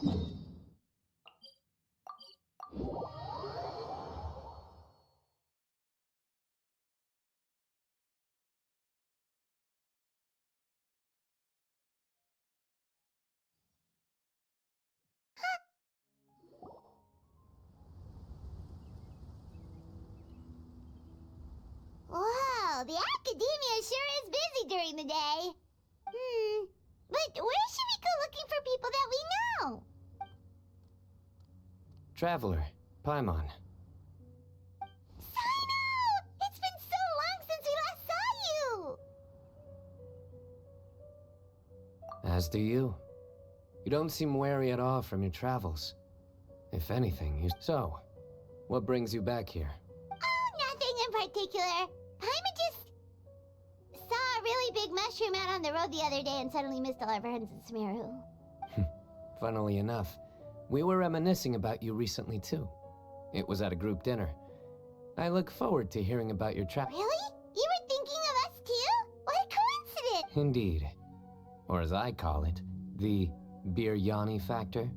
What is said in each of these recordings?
Wow, the academia sure is busy during the day. But where should we go looking for people that we know? Traveler, Paimon. Sino! It's been so long since we last saw you! As do you. You don't seem weary at all from your travels. If anything, you... So, what brings you back here? Oh, nothing in particular. Paimon just saw a really big mushroom out on the road the other day and suddenly missed all our friends in Smeru. Funnily enough, we were reminiscing about you recently too. It was at a group dinner. I look forward to hearing about your Really? You were thinking of us too? What a coincidence! Indeed. Or as I call it, the Biryani factor.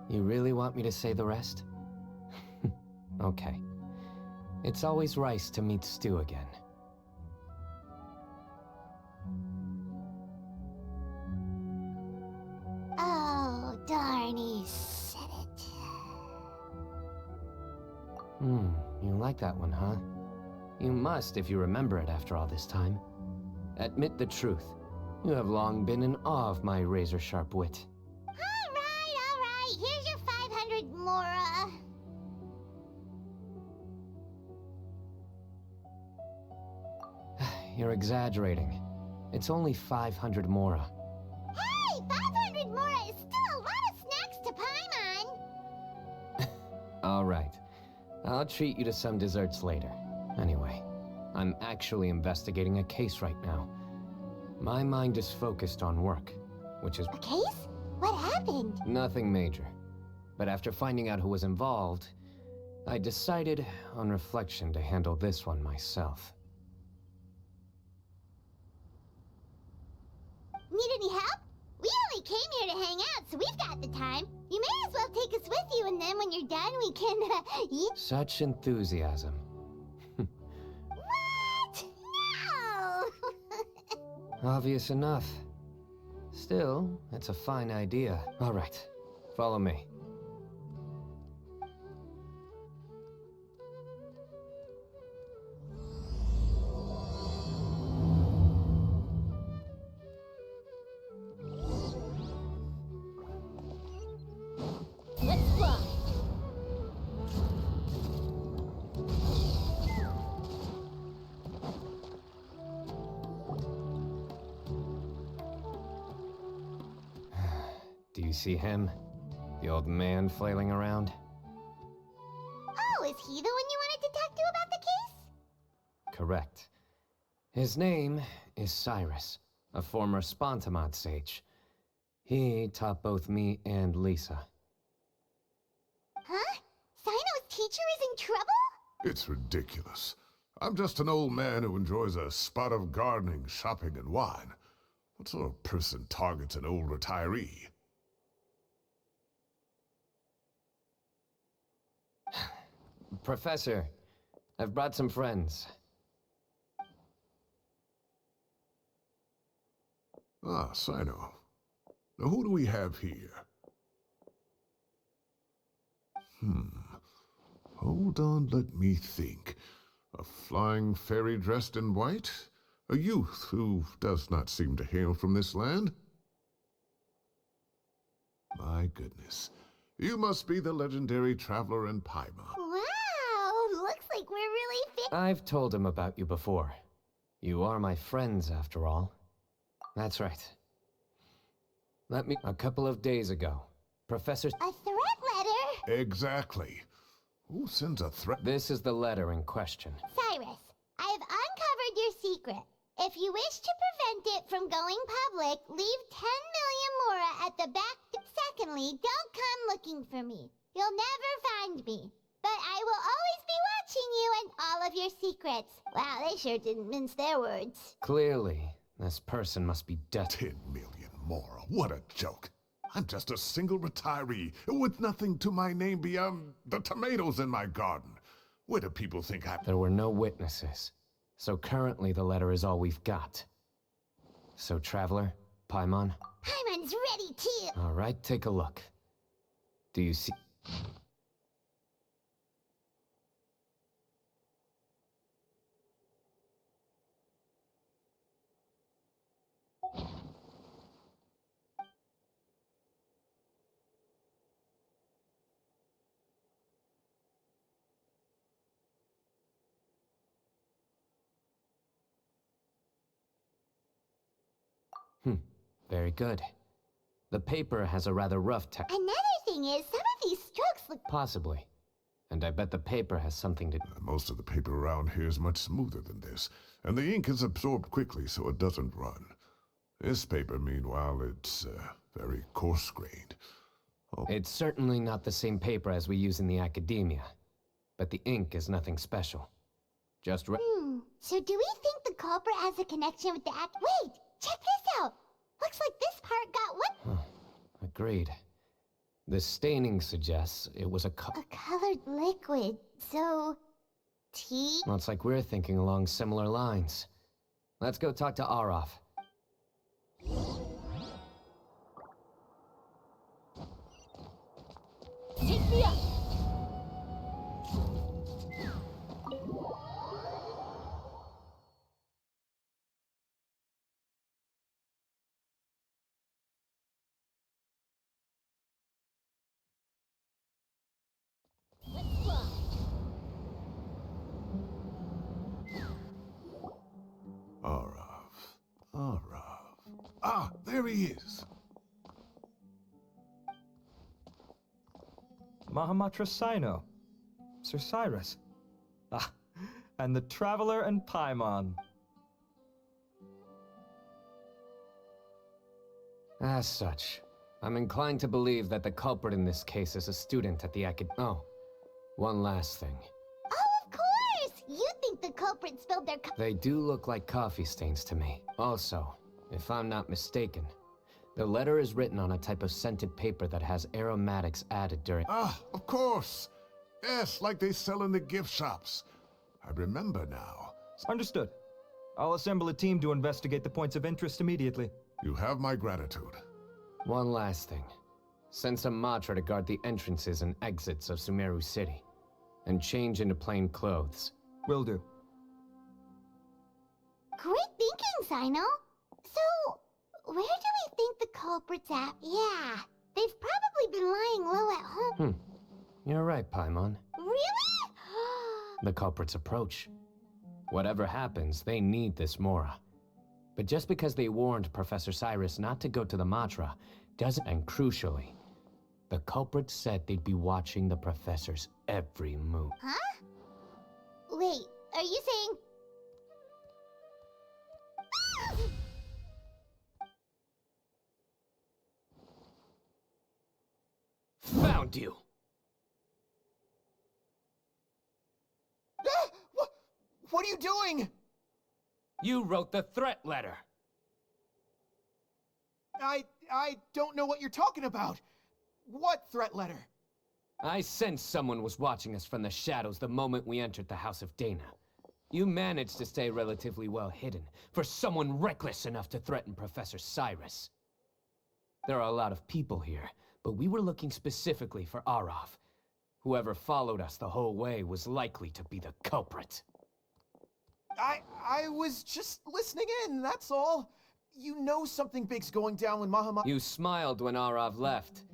You really want me to say the rest? Okay. It's always rice to meet stew again. Oh, darn, he said it. You like that one, huh? You must if you remember it after all this time. Admit the truth. You have long been in awe of my razor-sharp wit. All right. Here's your 500 Mora. You're exaggerating. It's only 500 Mora. Hey, 500 Mora is still a lot of snacks to Paimon. All right. I'll treat you to some desserts later. Anyway, I'm actually investigating a case right now. My mind is focused on work, which is... A case? What happened? Nothing major. But after finding out who was involved, I decided, on reflection, to handle this one myself. Need any help? We only came here to hang out, so we've got the time. You may as well take us with you, and then when you're done, we can, Such enthusiasm. What? No! Obvious enough. Still, it's a fine idea. All right, follow me. Let's fly! Do you see him? The old man flailing around? Oh, is he the one you wanted to talk to about the case? Correct. His name is Cyrus, a former Spontamod sage. He taught both me and Lisa. Huh? Sino's teacher is in trouble? It's ridiculous. I'm just an old man who enjoys a spot of gardening, shopping, and wine. What sort of person targets an old retiree? Professor, I've brought some friends. Ah, Sino. Now who do we have here? Hold on, let me think. A flying fairy dressed in white? A youth who does not seem to hail from this land? My goodness. You must be the legendary traveler in Paimon. Wow, looks like we're really fit. I've told him about you before. You are my friends, after all. That's right. A couple of days ago, Professor... A threat letter? Exactly. Who sends a threat? This is the letter in question. Cyrus, I've uncovered your secret. If you wish to prevent it from going public, leave 10 million Mora at the back. Secondly, don't come looking for me. You'll never find me. But I will always be watching you and all of your secrets. Wow, they sure didn't mince their words. Clearly, this person must be dead. 10 million more. What a joke. I'm just a single retiree with nothing to my name beyond the tomatoes in my garden. Where do people think I... There were no witnesses, so currently the letter is all we've got. So, Traveler, Paimon? Paimon's ready to... All right, take a look. Do you see... Very good. The paper has a rather rough text. Another thing is, some of these strokes look... Possibly. And I bet the paper has something to... Most of the paper around here is much smoother than this, and the ink is absorbed quickly so it doesn't run. This paper, meanwhile, it's very coarse-grained. Oh. It's certainly not the same paper as we use in the academia, but the ink is nothing special. Just So do we think the culprit has a connection with the act? Wait! Check this out! Looks like this part got what? Agreed. The staining suggests it was A colored liquid. So... tea? Well, it's like we're thinking along similar lines. Let's go talk to Arov. Take me up! Arov. Ah, there he is. Mahamatra Sino. Sir Cyrus. Ah, and the Traveler and Paimon. As such, I'm inclined to believe that the culprit in this case is a student at the Oh, one last thing. Oh, of course! You think the culprit spilled their They do look like coffee stains to me. Also, if I'm not mistaken, the letter is written on a type of scented paper that has aromatics added during... Ah, of course. Yes, like they sell in the gift shops. I remember now. Understood. I'll assemble a team to investigate the points of interest immediately. You have my gratitude. One last thing. Send some Matra to guard the entrances and exits of Sumeru City. And change into plain clothes. Will do. Great thinking, Sino. So, where do we think the culprit's at? Yeah, they've probably been lying low at home. You're right, Paimon. Really? The culprits approach. Whatever happens, they need this Mora. But just because they warned Professor Cyrus not to go to the Matra doesn't... And crucially, the culprits said they'd be watching the professor's every move. Huh? Wait, are you saying... Found you! What are you doing? You wrote the threat letter! I don't know what you're talking about. What threat letter? I sensed someone was watching us from the shadows the moment we entered the House of Dana. You managed to stay relatively well hidden for someone reckless enough to threaten Professor Cyrus. There are a lot of people here, but we were looking specifically for Arov. Whoever followed us the whole way was likely to be the culprit. I was just listening in, that's all. You know something big's going down when Mahamatra... You smiled when Arov left.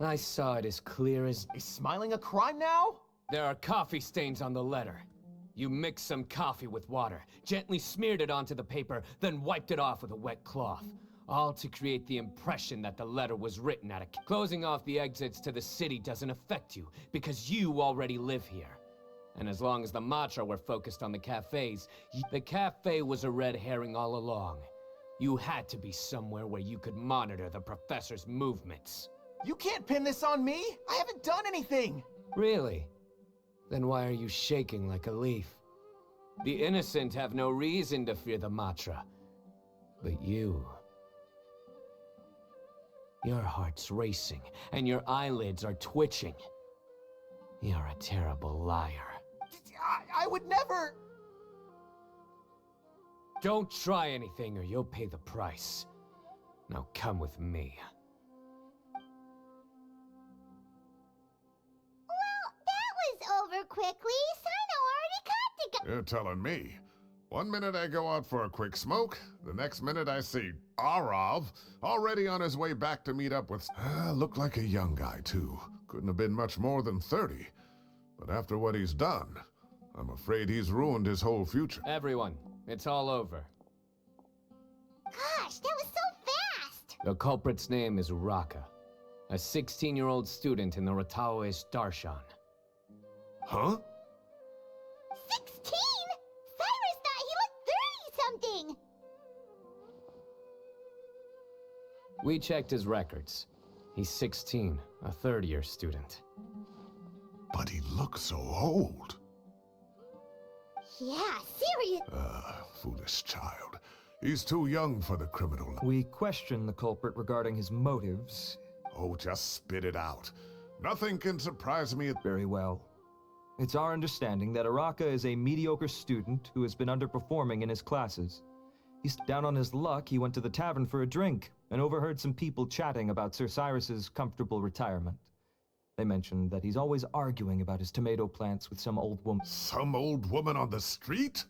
I saw it as clear as... Is smiling a crime now? There are coffee stains on the letter. You mixed some coffee with water, gently smeared it onto the paper, then wiped it off with a wet cloth. All to create the impression that the letter was written at a... Closing off the exits to the city doesn't affect you, because you already live here. And as long as the Matra were focused on the cafes, the cafe was a red herring all along. You had to be somewhere where you could monitor the professor's movements. You can't pin this on me! I haven't done anything! Really? Then why are you shaking like a leaf? The innocent have no reason to fear the Matra. But you... Your heart's racing, and your eyelids are twitching. You're a terrible liar. I would never... Don't try anything or you'll pay the price. Now come with me. Well, that was over quickly. Sino already caught the guy. You're telling me. One minute I go out for a quick smoke, the next minute I see Arav already on his way back to meet up with... looked like a young guy, too. Couldn't have been much more than 30. But after what he's done, I'm afraid he's ruined his whole future. Everyone, it's all over. Gosh, that was so fast. The culprit's name is Uraka, a 16-year-old student in the Rataoist Darshan. Huh? 16? Cyrus thought he looked 30-something. We checked his records. He's 16, a third-year student. But he looks so old. Yeah, serious. Foolish child. He's too young for the criminal. We questioned the culprit regarding his motives. Oh, just spit it out. Nothing can surprise me. Very well. It's our understanding that Uraka is a mediocre student who has been underperforming in his classes. He's down on his luck. He went to the tavern for a drink and overheard some people chatting about Sir Cyrus's comfortable retirement. They mentioned that he's always arguing about his tomato plants with some old woman. Some old woman on the street?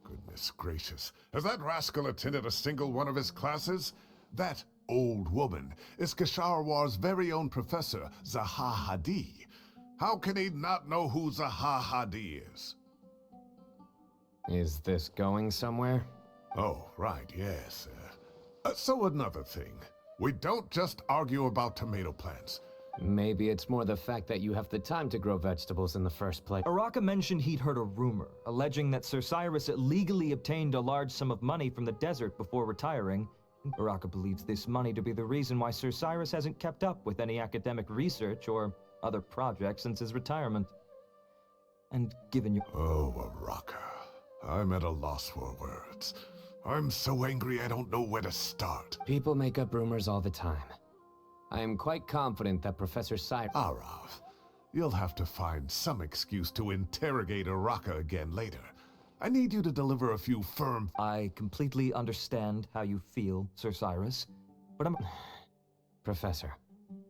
Goodness gracious. Has that rascal attended a single one of his classes? That old woman is Kasharwar's very own professor, Zaha Hadi. How can he not know who Zaha Hadi is? Is this going somewhere? Oh, right, yes. So another thing. We don't just argue about tomato plants. Maybe it's more the fact that you have the time to grow vegetables in the first place. Uraka mentioned he'd heard a rumor, alleging that Sir Cyrus illegally obtained a large sum of money from the desert before retiring. Uraka believes this money to be the reason why Sir Cyrus hasn't kept up with any academic research or other projects since his retirement. And given you... Oh, Uraka. I'm at a loss for words. I'm so angry I don't know where to start. People make up rumors all the time. I am quite confident that Professor Cyrus... Arav, you'll have to find some excuse to interrogate Uraka again later. I need you to deliver a few firm... I completely understand how you feel, Sir Cyrus, but I'm... Professor,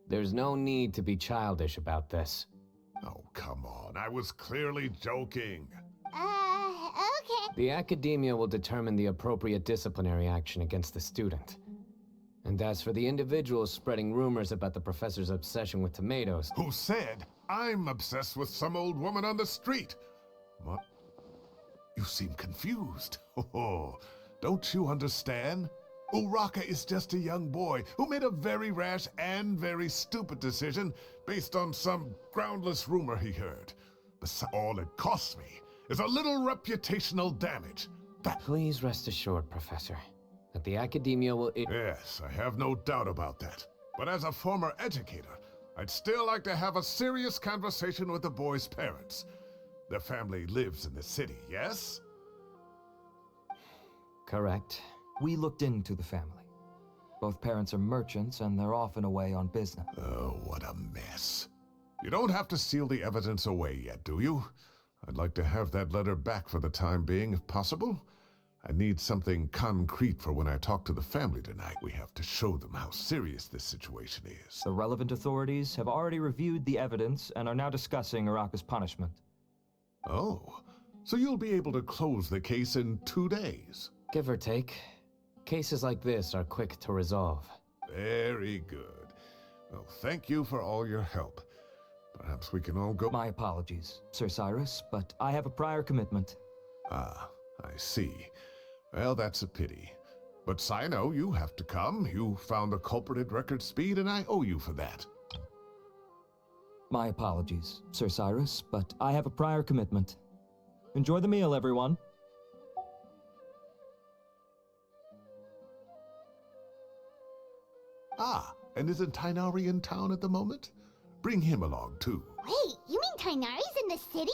there's no need to be childish about this. Oh, come on. I was clearly joking. Okay. The academia will determine the appropriate disciplinary action against the student. And as for the individuals spreading rumors about the professor's obsession with tomatoes... Who said I'm obsessed with some old woman on the street? What? You seem confused. Oh, don't you understand? Uraka is just a young boy who made a very rash and very stupid decision based on some groundless rumor he heard. Besides, all it costs me is a little reputational damage. That... Please rest assured, Professor, that the academia will... Yes, I have no doubt about that. But as a former educator, I'd still like to have a serious conversation with the boy's parents. Their family lives in the city, yes? Correct. We looked into the family. Both parents are merchants, and they're often away on business. Oh, what a mess. You don't have to seal the evidence away yet, do you? I'd like to have that letter back for the time being, if possible. I need something concrete for when I talk to the family tonight. We have to show them how serious this situation is. The relevant authorities have already reviewed the evidence and are now discussing Uraka's punishment. Oh, so you'll be able to close the case in 2 days? Give or take. Cases like this are quick to resolve. Very good. Well, thank you for all your help. Perhaps we can all go... My apologies, Sir Cyrus, but I have a prior commitment. Ah, I see. Well, that's a pity. But Sino, you have to come. You found the culprit at record speed, and I owe you for that. My apologies, Sir Cyrus, but I have a prior commitment. Enjoy the meal, everyone. Ah, and isn't Tainari in town at the moment? Bring him along, too. Wait, you mean Tainari's in the city?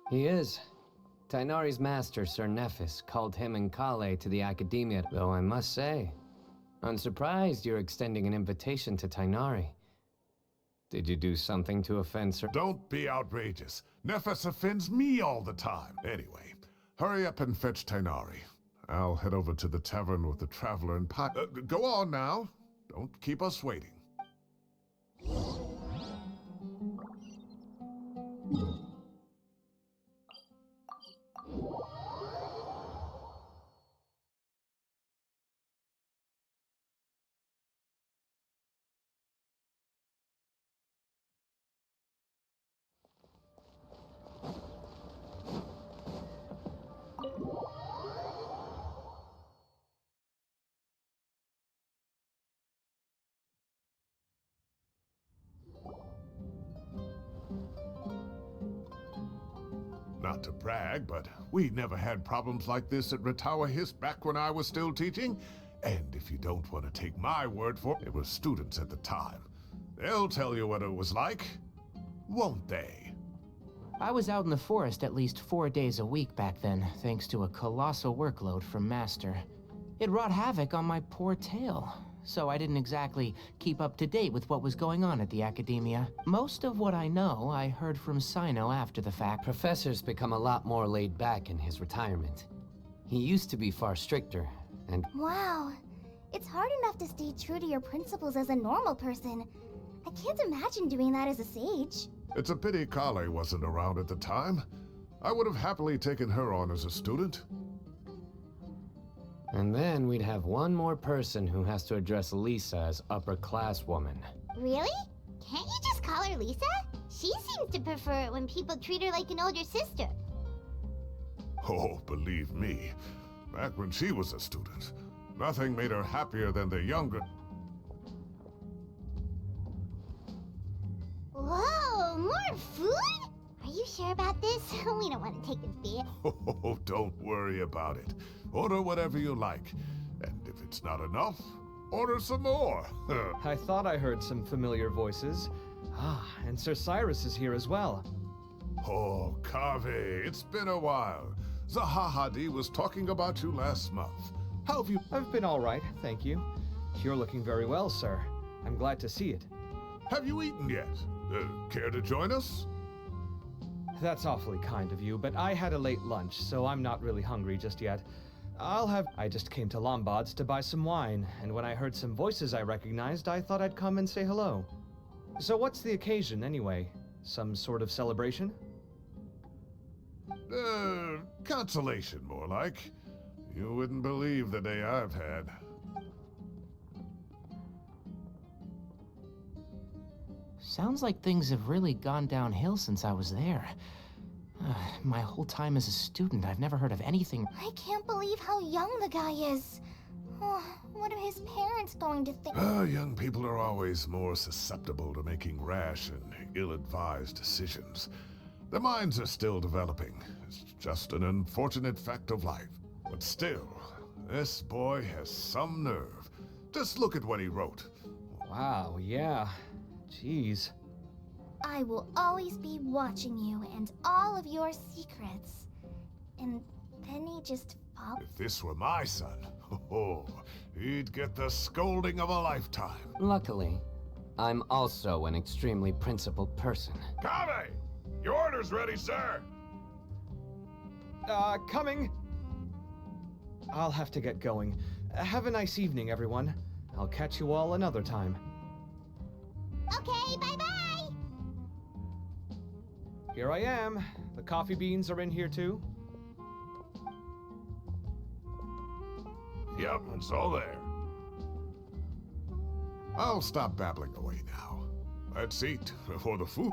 He is. Tainari's master, Sir Nephis, called him and Kale to the Academia, though I must say, I'm surprised you're extending an invitation to Tainari. Did you do something to offend Sir? Don't be outrageous. Nephis offends me all the time. Anyway, hurry up and fetch Tainari. I'll head over to the tavern with the traveler and go on now. Don't keep us waiting. Not to brag, but we never had problems like this at Ratawa Hiss back when I was still teaching. And if you don't want to take my word for it, was students at the time. They'll tell you what it was like, won't they? I was out in the forest at least 4 days a week back then, thanks to a colossal workload from Master. It wrought havoc on my poor tail, so I didn't exactly keep up to date with what was going on at the Academia. Most of what I know, I heard from Sino after the fact. Professor's become a lot more laid back in his retirement. He used to be far stricter, and Wow. It's hard enough to stay true to your principles as a normal person. I can't imagine doing that as a sage. It's a pity Kale wasn't around at the time. I would have happily taken her on as a student. and then we'd have one more person who has to address Lisa as upper-class woman. Really? Can't you just call her Lisa? She seems to prefer it when people treat her like an older sister. Oh, believe me, back when she was a student, nothing made her happier than the younger... Whoa, more food? Are you sure about this? We don't want to take a bit. Oh, don't worry about it. Order whatever you like. And if it's not enough, order some more. I thought I heard some familiar voices. Ah, and Sir Cyrus is here as well. Oh, Kave, it's been a while. Zahahadi was talking about you last month. How have you... I've been all right, thank you. You're looking very well, sir. I'm glad to see it. Have you eaten yet? Care to join us? That's awfully kind of you, but I had a late lunch, so I'm not really hungry just yet. I just came to Lombard's to buy some wine, and when I heard some voices I recognized, I thought I'd come and say hello. So what's the occasion, anyway? Some sort of celebration? Consolation, more like. You wouldn't believe the day I've had. Sounds like things have really gone downhill since I was there. My whole time as a student, I've never heard of anything. I can't believe how young the guy is. Oh, what are his parents going to think? Young people are always more susceptible to making rash and ill-advised decisions. Their minds are still developing. It's just an unfortunate fact of life. But still, this boy has some nerve. Just look at what he wrote. Wow, yeah. Jeez. I will always be watching you and all of your secrets. And then he just popped. If this were my son, he'd get the scolding of a lifetime. Luckily, I'm also an extremely principled person. Kave! Your order's ready, sir! Coming. I'll have to get going. Have a nice evening, everyone. I'll catch you all another time. Okay, bye-bye! Here I am. The coffee beans are in here too. Yep, it's all there. I'll stop babbling away now. Let's eat before the food...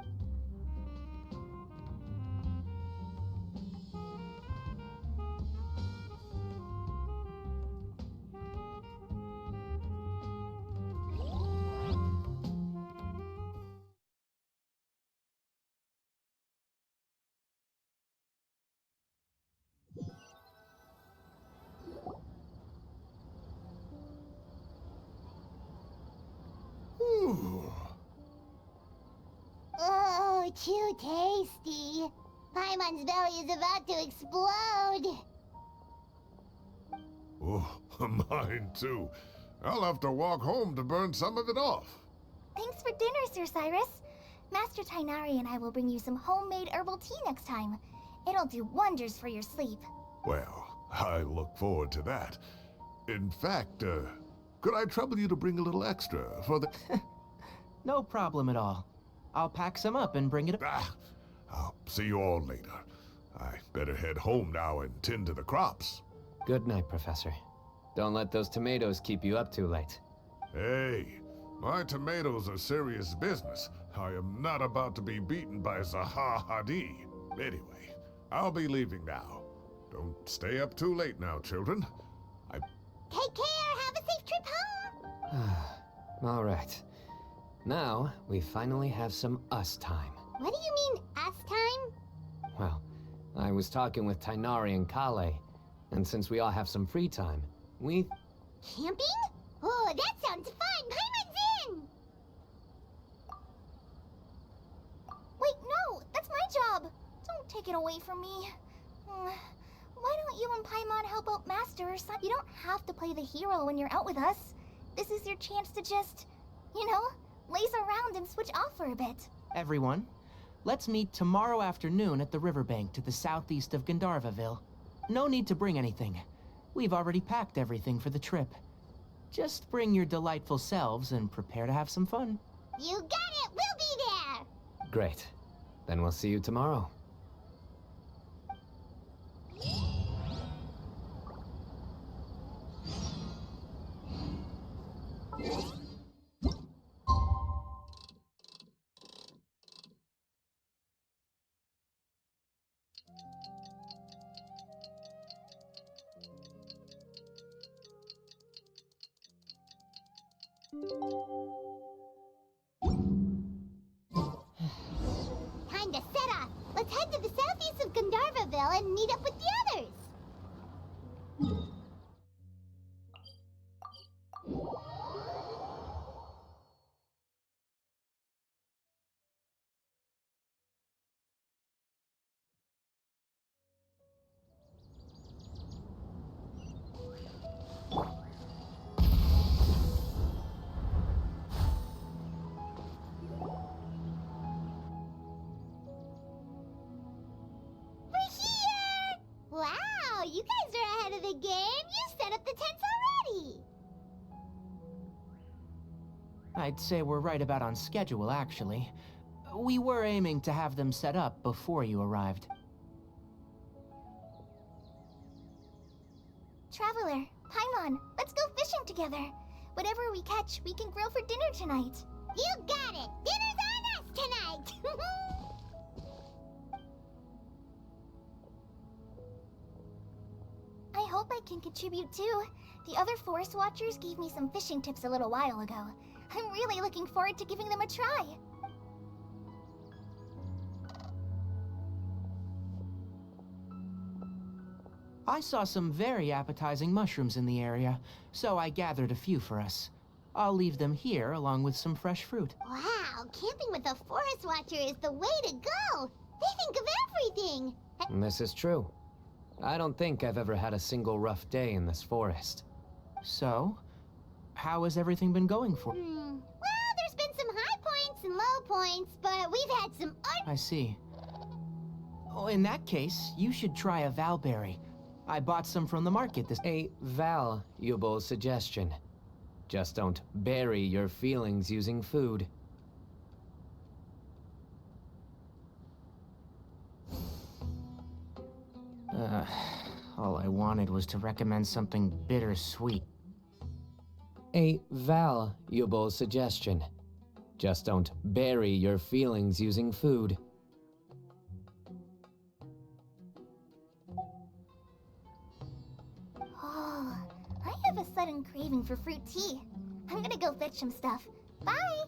too tasty. Paimon's belly is about to explode. Oh, mine too. I'll have to walk home to burn some of it off. Thanks for dinner, Sir Cyrus. Master Tainari and I will bring you some homemade herbal tea next time. It'll do wonders for your sleep. Well, I look forward to that. In fact, could I trouble you to bring a little extra for the... No problem at all. I'll pack some up and bring it up. Ah, I'll see you all later. I better head home now and tend to the crops. Good night, Professor. Don't let those tomatoes keep you up too late. Hey, my tomatoes are serious business. I am not about to be beaten by Zaha Hadi. Anyway, I'll be leaving now. Don't stay up too late now, children. Take care. Have a safe trip home. All right. Now, we finally have some us time. What do you mean, us time? Well, I was talking with Tainari and Kale, and since we all have some free time, we... Camping? Oh, that sounds fun. Paimon's in. Wait, no! That's my job! Don't take it away from me. Why don't you and Paimon help out Master or something? You don't have to play the hero when you're out with us. This is your chance to just, laze around and switch off for a bit. Everyone, let's meet tomorrow afternoon at the riverbank to the southeast of Gandharvaville. No need to bring anything. We've already packed everything for the trip. Just bring your delightful selves and prepare to have some fun. You got it. We'll be there. Great. Then we'll see you tomorrow. Time to set off. Let's head to the southeast of Gandharvaville and meet up with the others. Wow, you guys are ahead of the game. You set up the tents already. I'd say we're right about on schedule, actually. We were aiming to have them set up before you arrived. Traveler, Paimon, let's go fishing together. Whatever we catch, we can grill for dinner tonight. You got it. Dinner's on us tonight. I hope I can contribute too. The other forest watchers gave me some fishing tips a little while ago. I'm really looking forward to giving them a try. I saw some very appetizing mushrooms in the area, so I gathered a few for us. I'll leave them here along with some fresh fruit. Wow, camping with a forest watcher is the way to go. They think of everything. This is true. I don't think I've ever had a single rough day in this forest. So, how has everything been going for? Well, there's been some high points and low points, but we've had some I see. Oh, in that case, you should try a valberry. I bought some from the market this... A valuable suggestion. Just don't bury your feelings using food. All I wanted was to recommend something bittersweet. A valuable suggestion. Just don't bury your feelings using food. Oh, I have a sudden craving for fruit tea. I'm gonna go fetch some stuff. Bye!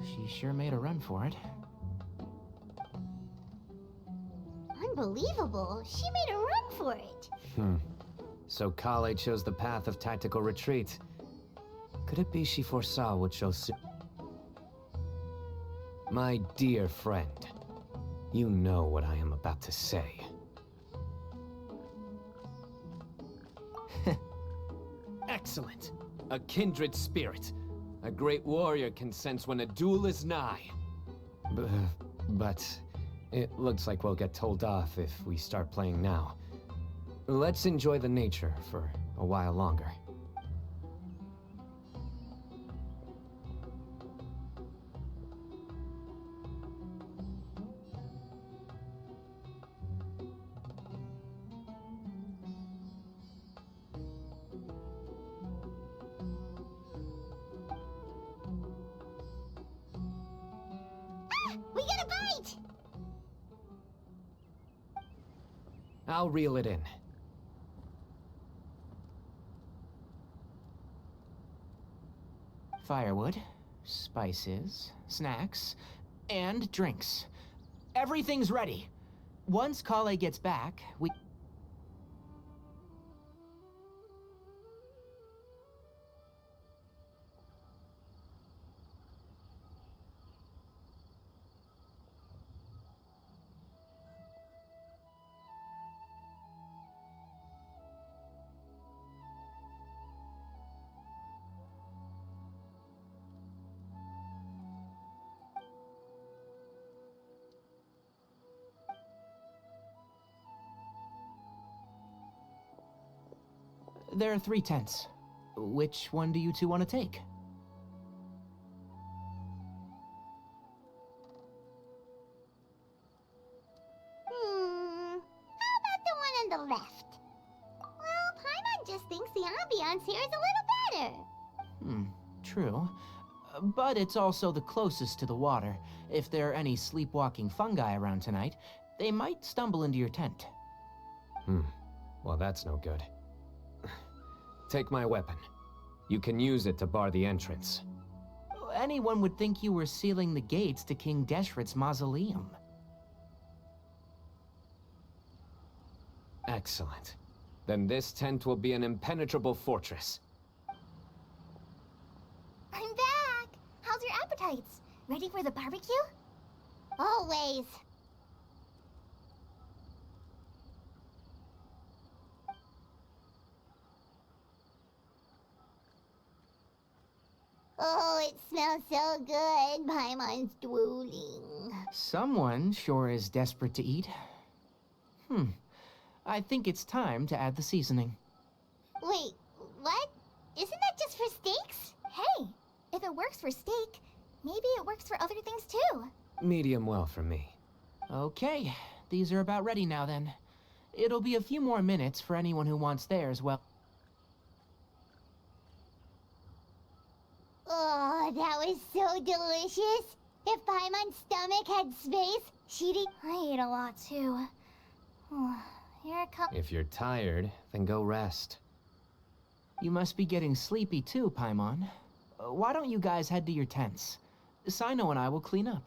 She sure made a run for it. Unbelievable. She made a run for it. So Kale chose the path of tactical retreat. Could it be she foresaw what shall My dear friend, you know what I am about to say. Excellent! A kindred spirit. A great warrior can sense when a duel is nigh. But it looks like we'll get told off if we start playing now. Let's enjoy the nature for a while longer. We got a bite! I'll reel it in. Firewood, spices, snacks, and drinks. Everything's ready. Once Kale gets back, we... There are 3 tents. Which one do you two want to take? How about the one on the left? Well, Paimon just thinks the ambiance here is a little better. True. But it's also the closest to the water. If there are any sleepwalking fungi around tonight, they might stumble into your tent. Well, that's no good. Take my weapon. You can use it to bar the entrance. Anyone would think you were sealing the gates to King Deshret's mausoleum. Excellent. Then this tent will be an impenetrable fortress. I'm back! How's your appetites? Ready for the barbecue? Always. Oh, it smells so good. Paimon's drooling. Someone sure is desperate to eat. I think it's time to add the seasoning. Wait, what? Isn't that just for steaks? Hey, if it works for steak, maybe it works for other things too. Medium well for me. Okay, these are about ready now then. It'll be a few more minutes for anyone who wants theirs, well... Oh, that was so delicious. If Paimon's stomach had space, she'd eat... I ate a lot too. Here it comes. If you're tired, then go rest. You must be getting sleepy too, Paimon. Why don't you guys head to your tents? Sino and I will clean up.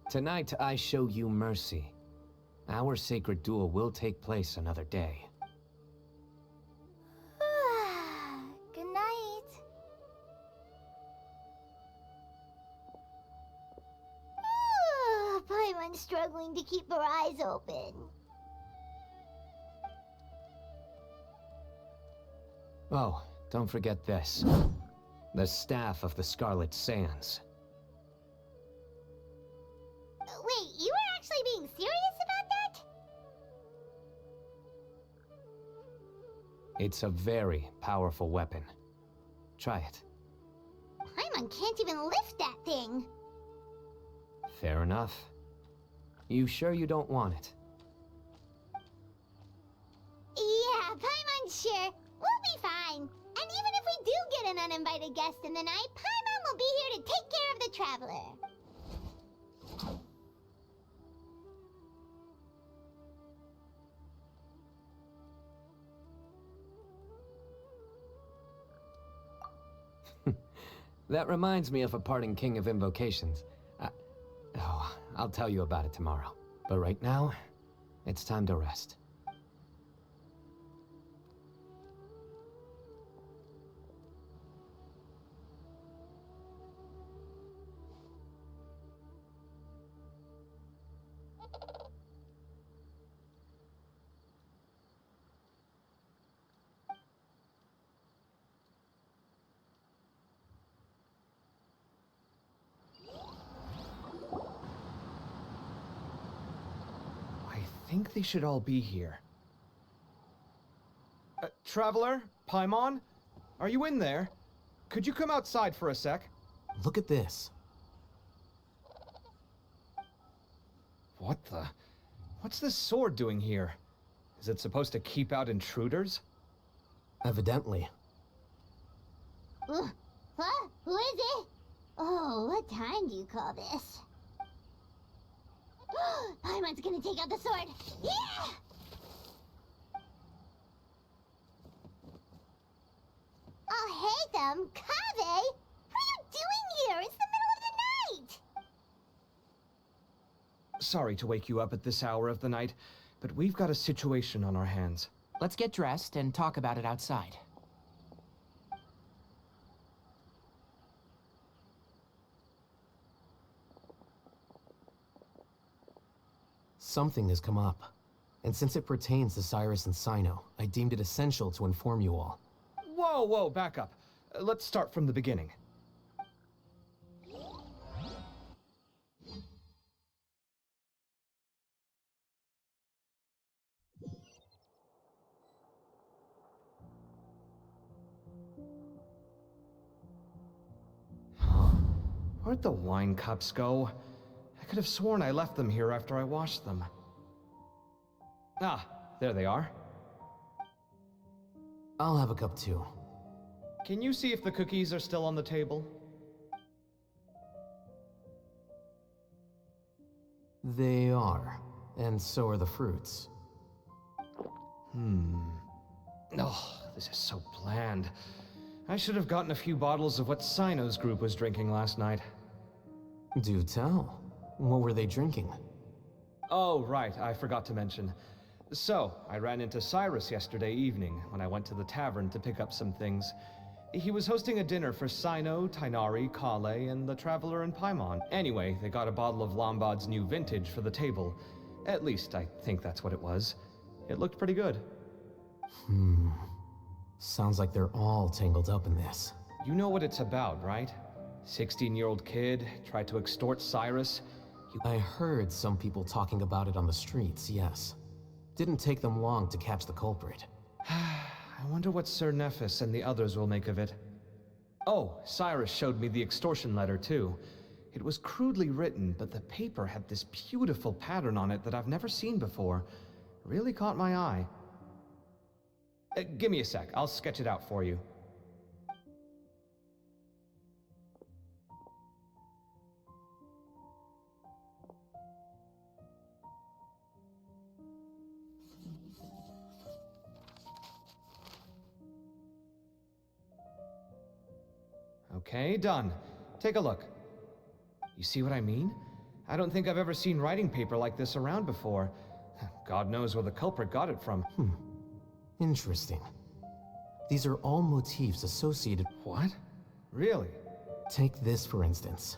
Tonight I show you mercy. Our sacred duel will take place another day. Good night. Paimon's struggling to keep her eyes open. Oh, don't forget this. The Staff of the Scarlet Sands. Wait, you were actually being serious about that? It's a very powerful weapon. Try it. Paimon can't even lift that thing. Fair enough. You sure you don't want it? Yeah, Paimon's sure. We'll be fine. And even if we do get an uninvited guest in the night, Paimon will be here to take care of the traveler. That reminds me of a parting king of invocations. I'll tell you about it tomorrow. But right now, it's time to rest. I think they should all be here. Traveler? Paimon? Are you in there? Could you come outside for a sec? Look at this. What the? What's this sword doing here? Is it supposed to keep out intruders? Evidently. Huh? Who is it? Oh, what time do you call this? Paimon's gonna take out the sword. Yeah! Oh, hey them, Kave! What are you doing here? It's the middle of the night! Sorry to wake you up at this hour of the night, but we've got a situation on our hands. Let's get dressed and talk about it outside. Something has come up. And since it pertains to Cyrus and Sino, I deemed it essential to inform you all. Whoa, back up. Let's start from the beginning. Where'd the wine cups go? I could have sworn I left them here after I washed them. Ah, there they are. I'll have a cup too. Can you see if the cookies are still on the table? They are. And so are the fruits. Oh, this is so bland. I should have gotten a few bottles of what Sino's group was drinking last night. Do tell. What were they drinking? Oh, right, I forgot to mention. So, I ran into Cyrus yesterday evening when I went to the tavern to pick up some things. He was hosting a dinner for Sino, Tainari, Kale, and the Traveler and Paimon. Anyway, they got a bottle of Lombard's new vintage for the table. At least, I think that's what it was. It looked pretty good. Sounds like they're all tangled up in this. You know what it's about, right? 16-year-old kid tried to extort Cyrus. I heard some people talking about it on the streets, yes. Didn't take them long to catch the culprit. I wonder what Sir Nephis and the others will make of it. Oh, Cyrus showed me the extortion letter, too. It was crudely written, but the paper had this beautiful pattern on it that I've never seen before. Really caught my eye. Give me a sec, I'll sketch it out for you. Okay, done. Take a look. You see what I mean? I don't think I've ever seen writing paper like this around before. God knows where the culprit got it from. Interesting. These are all motifs associated. What? Really? Take this, for instance.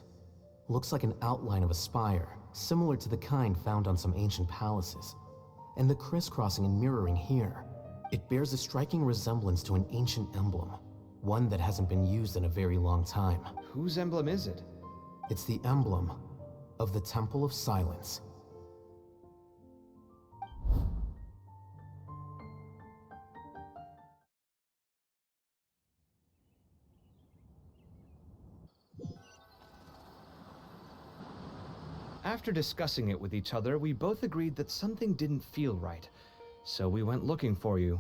Looks like an outline of a spire, similar to the kind found on some ancient palaces. And the crisscrossing and mirroring here. It bears a striking resemblance to an ancient emblem. One that hasn't been used in a very long time. Whose emblem is it? It's the emblem of the Temple of Silence. After discussing it with each other, we both agreed that something didn't feel right. So we went looking for you.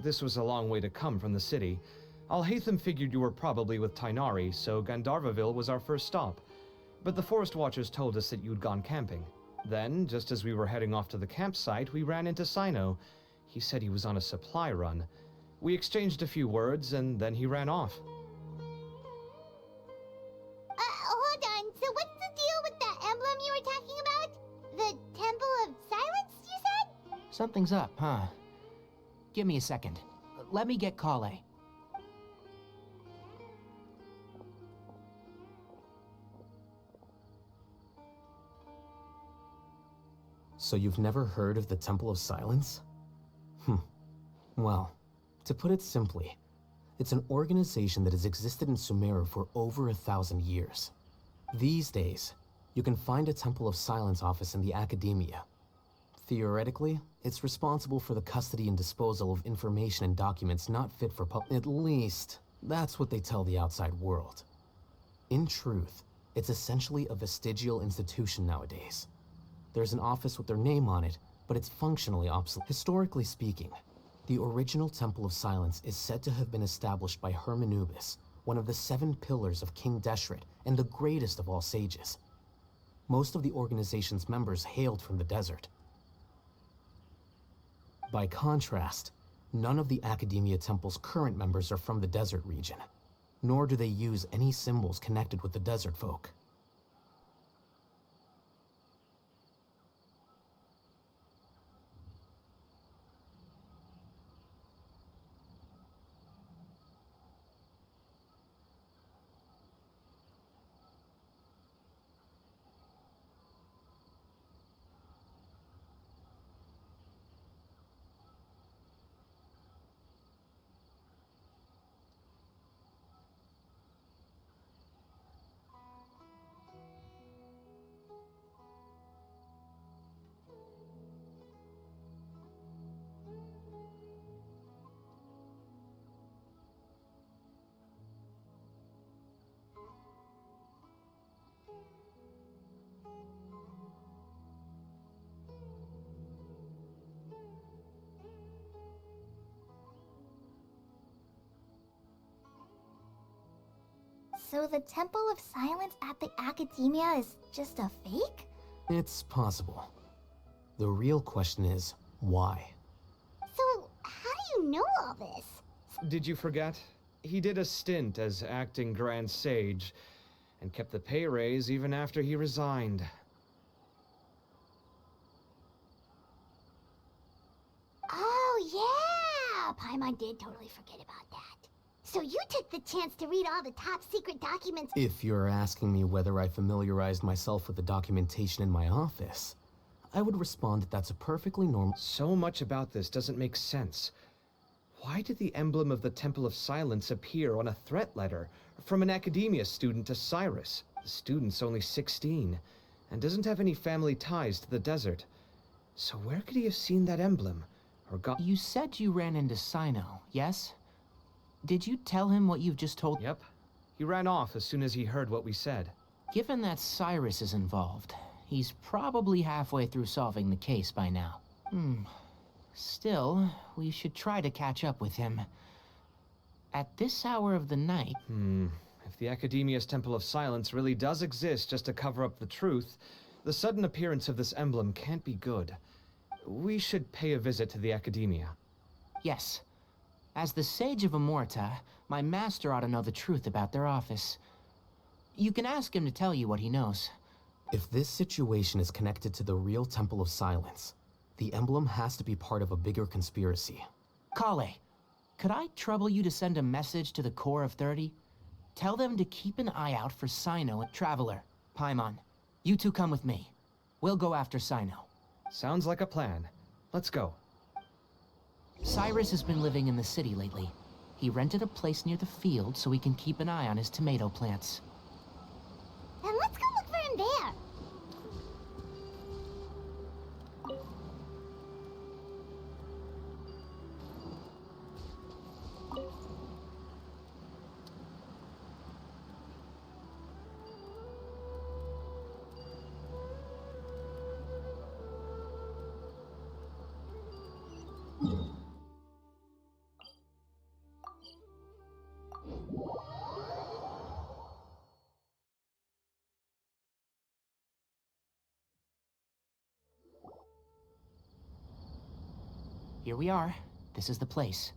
This was a long way to come from the city. Alhaitham figured you were probably with Tainari, so Gandharvaville was our first stop. But the Forest Watchers told us that you'd gone camping. Then, just as we were heading off to the campsite, we ran into Sino. He said he was on a supply run. We exchanged a few words, and then he ran off. Hold on. So what's the deal with that emblem you were talking about? The Temple of Silence, you said? Something's up, huh? Give me a second. Let me get Kale. So you've never heard of the Temple of Silence? Well, to put it simply, it's an organization that has existed in Sumeru for over 1,000 years. These days, you can find a Temple of Silence office in the academia. Theoretically, it's responsible for the custody and disposal of information and documents not fit for at least, that's what they tell the outside world. In truth, it's essentially a vestigial institution nowadays. There's an office with their name on it, but it's functionally obsolete. Historically speaking, the original Temple of Silence is said to have been established by Hermanubis, one of the 7 pillars of King Deshret and the greatest of all sages. Most of the organization's members hailed from the desert. By contrast, none of the Academia Temple's current members are from the desert region, nor do they use any symbols connected with the desert folk. So the Temple of Silence at the Academia is just a fake? It's possible. The real question is, why? So how do you know all this? Did you forget? He did a stint as acting Grand Sage, and kept the pay raise even after he resigned. Oh yeah! Paimon did totally forget about that. So you took the chance to read all the top secret documents. If you're asking me whether I familiarized myself with the documentation in my office, I would respond that that's a perfectly normal— So much about this doesn't make sense. Why did the emblem of the Temple of Silence appear on a threat letter from an Academia student to Cyrus? The student's only 16, and doesn't have any family ties to the desert. So where could he have seen that emblem? Or got— You said you ran into Sino, yes? Did you tell him what you've just told? Yep. He ran off as soon as he heard what we said. Given that Cyrus is involved, he's probably halfway through solving the case by now. Still, we should try to catch up with him. At this hour of the night... If the Academia's Temple of Silence really does exist just to cover up the truth, the sudden appearance of this emblem can't be good. We should pay a visit to the Academia. Yes. As the Sage of Amorta, my master ought to know the truth about their office. You can ask him to tell you what he knows. If this situation is connected to the real Temple of Silence, the emblem has to be part of a bigger conspiracy. Kale, could I trouble you to send a message to the Core of 30? Tell them to keep an eye out for Sino and Traveler. Paimon, you two come with me. We'll go after Sino. Sounds like a plan. Let's go. Cyrus has been living in the city lately. He rented a place near the field so we can keep an eye on his tomato plants. Then let's go look for him there. Here we are. This is the place.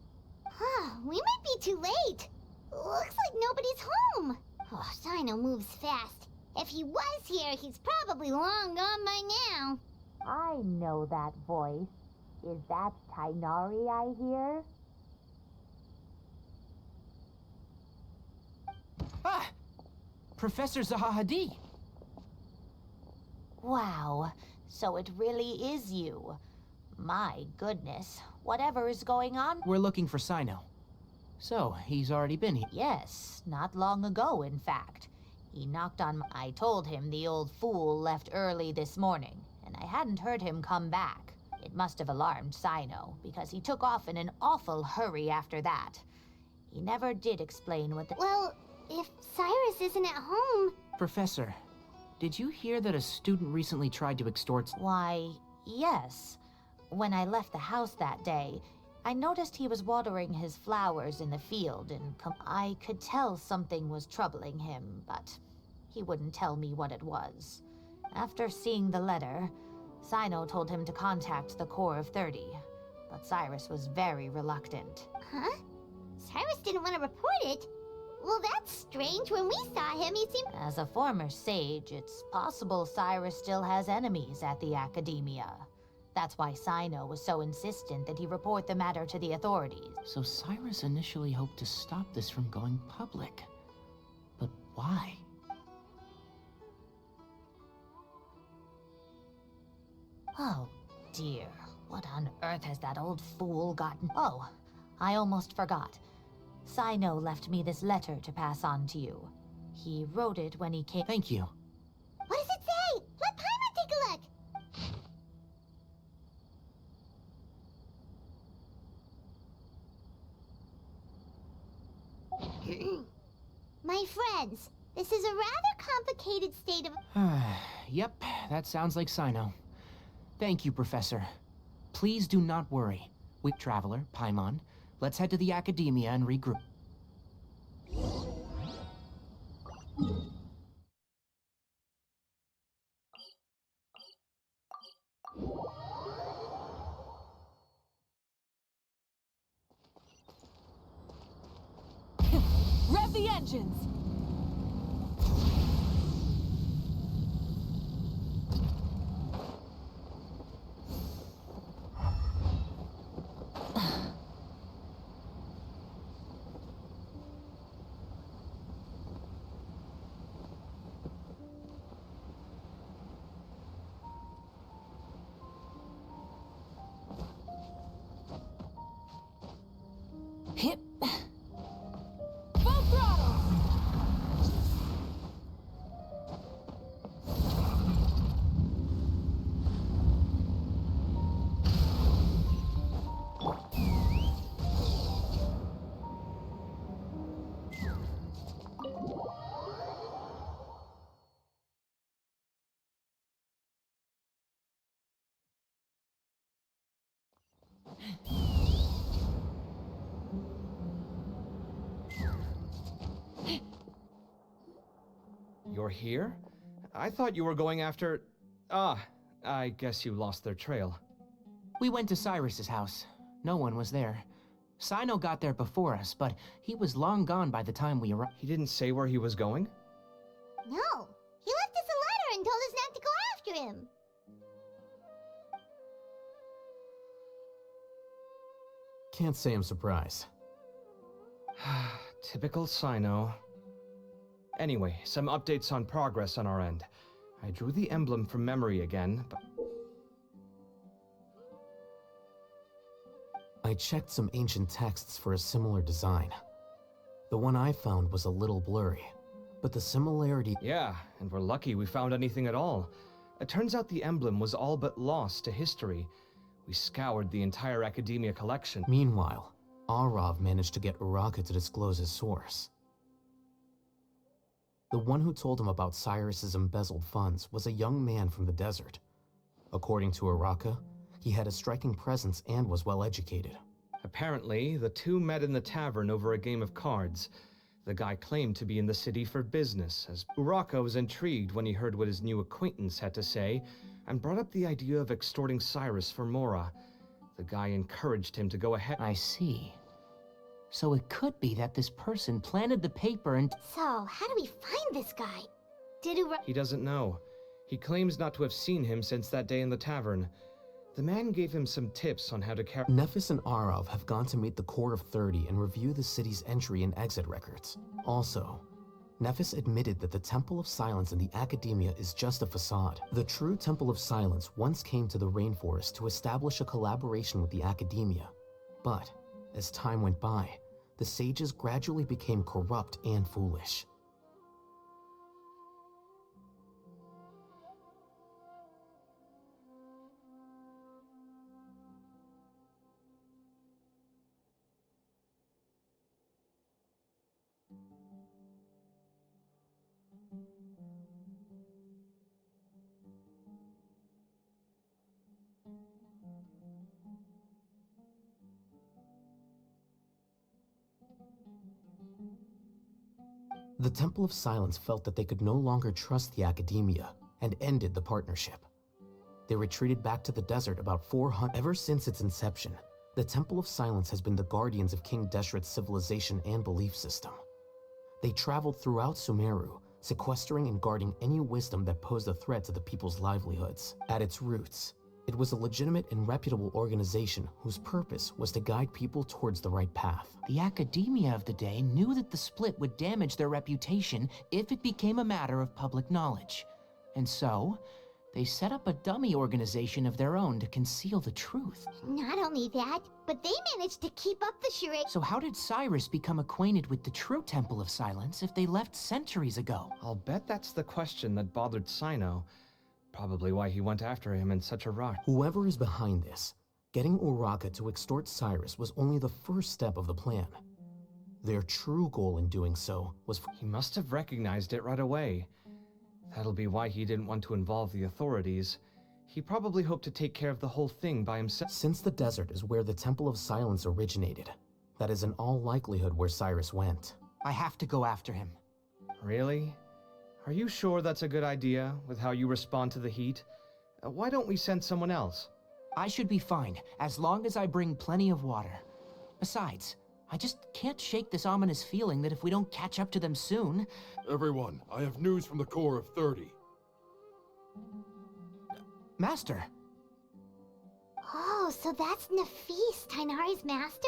We might be too late. Looks like nobody's home. Oh, Sino moves fast. If he was here, he's probably long gone by now. I know that voice. Is that Tainari I hear? Ah! Professor Zahahadi! Wow, so it really is you. My goodness, whatever is going on? We're looking for Sino. So, he's already been here. Yes, not long ago, in fact. He knocked on I told him the old fool left early this morning, and I hadn't heard him come back. It must have alarmed Sino, because he took off in an awful hurry after that. He never did explain what the— Well, if Cyrus isn't at home... Professor, did you hear that a student recently tried to extort... Why, yes. When I left the house that day, I noticed he was watering his flowers in the field, and I could tell something was troubling him, but he wouldn't tell me what it was. After seeing the letter, Sino told him to contact the Corps of 30, but Cyrus was very reluctant. Huh? Cyrus didn't want to report it? Well, that's strange. When we saw him, he seemed... As a former sage, it's possible Cyrus still has enemies at the Academia. That's why Sino was so insistent that he report the matter to the authorities. So Cyrus initially hoped to stop this from going public. But why? Oh, dear. What on earth has that old fool gotten? Oh, I almost forgot. Sino left me this letter to pass on to you. He wrote it when he came— Thank you. What does it say? Let Paimon take a look. My friends, this is a rather complicated state of... Yep, that sounds like Sino. Thank you, Professor. Please do not worry. Weak Traveler, Paimon, let's head to the Academia and regroup. Rev the engines! Hip. Full throttle! You're here? I thought you were going after... Ah, I guess you lost their trail. We went to Cyrus's house. No one was there. Sino got there before us, but he was long gone by the time we arrived. He didn't say where he was going? No, he left us a letter and told us not to go after him. Can't say I'm surprised. Typical Sino. Anyway, some updates on progress on our end. I drew the emblem from memory again, but... I checked some ancient texts for a similar design. The one I found was a little blurry, but the similarity... Yeah, and we're lucky we found anything at all. It turns out the emblem was all but lost to history. We scoured the entire Academia collection. Meanwhile, Arav managed to get Uraka to disclose his source. The one who told him about Cyrus's embezzled funds was a young man from the desert. According to Uraka, he had a striking presence and was well educated. Apparently, the two met in the tavern over a game of cards. The guy claimed to be in the city for business, as Uraka was intrigued when he heard what his new acquaintance had to say, and brought up the idea of extorting Cyrus for Mora. The guy encouraged him to go ahead. I see. So it could be that this person planted the paper and... So, how do we find this guy? Did He doesn't know. He claims not to have seen him since that day in the tavern. The man gave him some tips on how to carry... Nephis and Arav have gone to meet the Core of 30 and review the city's entry and exit records. Also, Nephis admitted that the Temple of Silence in the Academia is just a facade. The true Temple of Silence once came to the rainforest to establish a collaboration with the Academia. But, as time went by, the sages gradually became corrupt and foolish. The Temple of Silence felt that they could no longer trust the Academia and ended the partnership. They retreated back to the desert about 400. Ever since its inception, the Temple of Silence has been the guardians of King Deshret's civilization and belief system. They traveled throughout Sumeru, sequestering and guarding any wisdom that posed a threat to the people's livelihoods. At its roots, it was a legitimate and reputable organization whose purpose was to guide people towards the right path. The academia of the day knew that the split would damage their reputation if it became a matter of public knowledge. And so, they set up a dummy organization of their own to conceal the truth. Not only that, but they managed to keep up the charade. So how did Cyrus become acquainted with the true Temple of Silence if they left centuries ago? I'll bet that's the question that bothered Sino. Probably why he went after him in such a rush. Whoever is behind this, getting Uraka to extort Cyrus was only the first step of the plan. Their true goal in doing so was He must have recognized it right away. That'll be why he didn't want to involve the authorities. He probably hoped to take care of the whole thing by himself. Since the desert is where the Temple of Silence originated, that is in all likelihood where Cyrus went. I have to go after him. Really? Are you sure that's a good idea, with how you respond to the heat? Why don't we send someone else? I should be fine, as long as I bring plenty of water. Besides, I just can't shake this ominous feeling that if we don't catch up to them soon... Everyone, I have news from the Core of 30. Master! Oh, so that's Nafis, Tainari's master?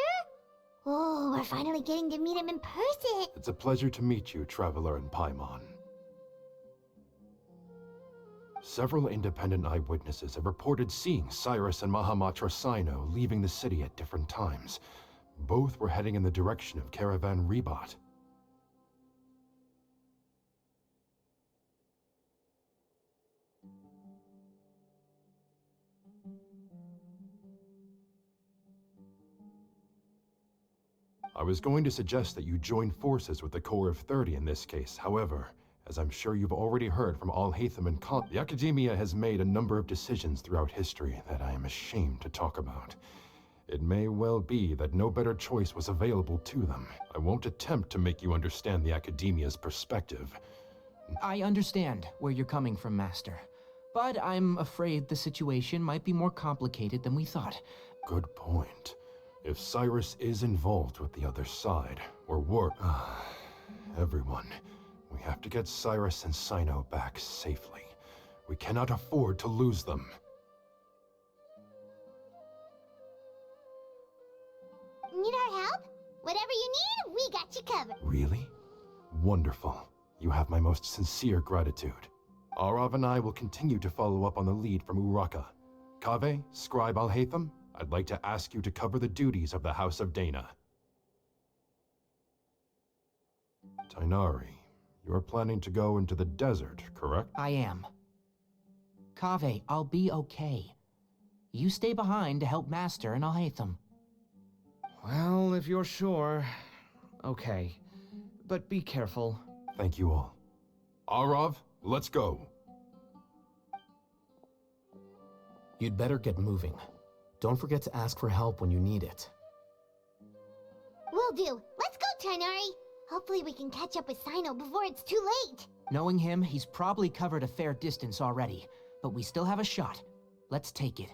Oh, we're finally getting to meet him in person. It's a pleasure to meet you, Traveler in Paimon. Several independent eyewitnesses have reported seeing Cyrus and Mahamatra Sino leaving the city at different times. Both were heading in the direction of Caravan Rebat. I was going to suggest that you join forces with the Core of 30 in this case. However, as I'm sure you've already heard from Al-Haytham and Khan, the Academia has made a number of decisions throughout history that I am ashamed to talk about. It may well be that no better choice was available to them. I won't attempt to make you understand the Academia's perspective. I understand where you're coming from, Master. But I'm afraid the situation might be more complicated than we thought. Good point. If Cyrus is involved with the other side, or work... everyone, we have to get Cyrus and Sino back safely. We cannot afford to lose them. Need our help? Whatever you need, we got you covered. Really? Wonderful. You have my most sincere gratitude. Arav and I will continue to follow up on the lead from Uraka. Kaveh, Scribe Al-Haytham, I'd like to ask you to cover the duties of the House of Dana. Tainari, you are planning to go into the desert, correct? I am. Kaveh, I'll be okay. You stay behind to help Master and Al-Haytham. Well, if you're sure... Okay. But be careful. Thank you all. Arav, let's go. You'd better get moving. Don't forget to ask for help when you need it. Will do. Let's go, Tainari. Hopefully we can catch up with Sino before it's too late. Knowing him, he's probably covered a fair distance already. But we still have a shot. Let's take it.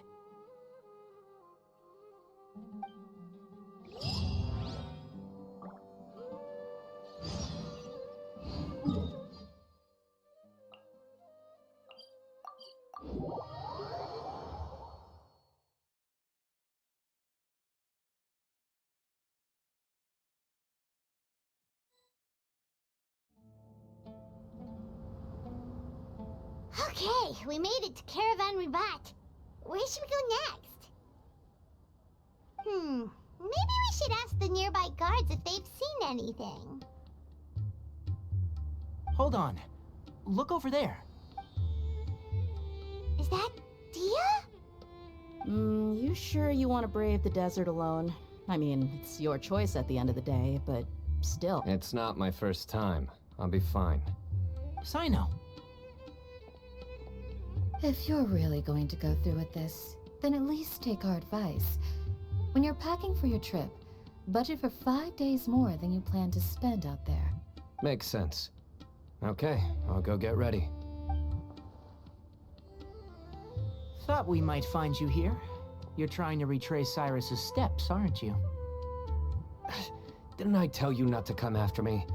Okay, we made it to Caravan Ribat. Where should we go next? Maybe we should ask the nearby guards if they've seen anything. Hold on. Look over there. Is that Dia? You sure you want to brave the desert alone? I mean, it's your choice at the end of the day, but still. It's not my first time. I'll be fine. Sino. If you're really going to go through with this, then at least take our advice. When you're packing for your trip, budget for 5 days more than you plan to spend out there. Makes sense. Okay, I'll go get ready. Thought we might find you here. You're trying to retrace Cyrus's steps, aren't you? Didn't I tell you not to come after me?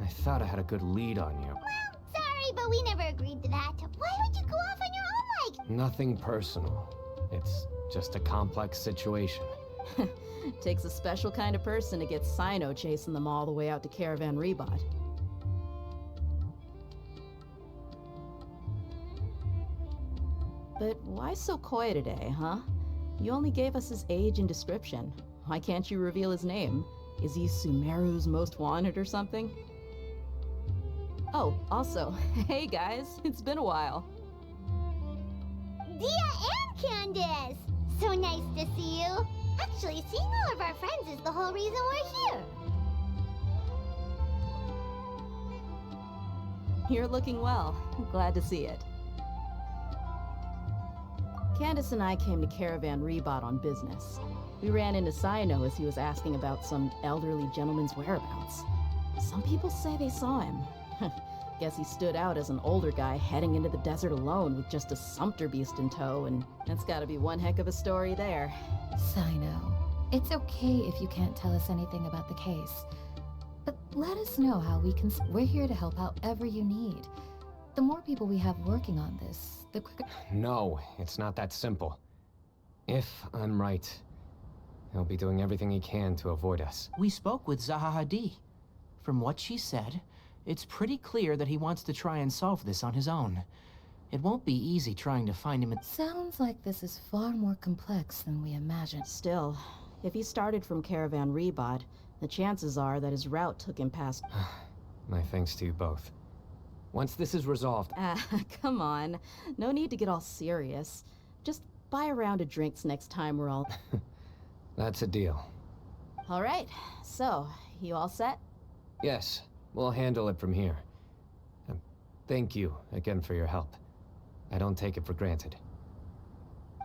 I thought I had a good lead on you. Well, sorry, but we never agreed to that. Why would you go off on your own like... Nothing personal. It's just a complex situation. Takes a special kind of person to get Sino chasing them all the way out to Caravan Rebot. But why so coy today, huh? You only gave us his age and description. Why can't you reveal his name? Is he Sumeru's most wanted or something? Oh, also, hey guys, it's been a while. Dia and Candace! So nice to see you. Actually, seeing all of our friends is the whole reason we're here. You're looking well. Glad to see it. Candace and I came to Caravan Rebot on business. We ran into Sino as he was asking about some elderly gentleman's whereabouts. Some people say they saw him. Guess he stood out as an older guy heading into the desert alone with just a sumpter beast in tow, and that's gotta be one heck of a story there. Sino, it's okay if you can't tell us anything about the case. But let us know how we can... We're here to help however you need. The more people we have working on this, the quicker... No, it's not that simple. If I'm right, he'll be doing everything he can to avoid us. We spoke with Zaha Hadid. From what she said, it's pretty clear that he wants to try and solve this on his own. It won't be easy trying to find him. Sounds like this is far more complex than we imagined. Still, if he started from Caravan Rebot, the chances are that his route took him past... My thanks to you both. Once this is resolved... Come on. No need to get all serious. Just buy a round of drinks next time we're all... That's a deal. All right. So, you all set? Yes, we'll handle it from here. Thank you again for your help. I don't take it for granted.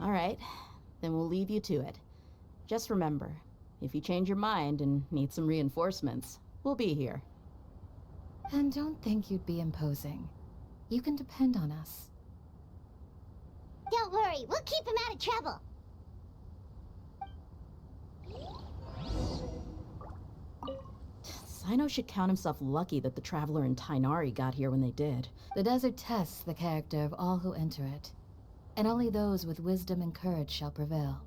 All right. Then we'll leave you to it. Just remember, if you change your mind and need some reinforcements, we'll be here. And don't think you'd be imposing. You can depend on us. Don't worry, we'll keep him out of trouble. Sino should count himself lucky that the Traveler and Tainari got here when they did. The desert tests the character of all who enter it, and only those with wisdom and courage shall prevail.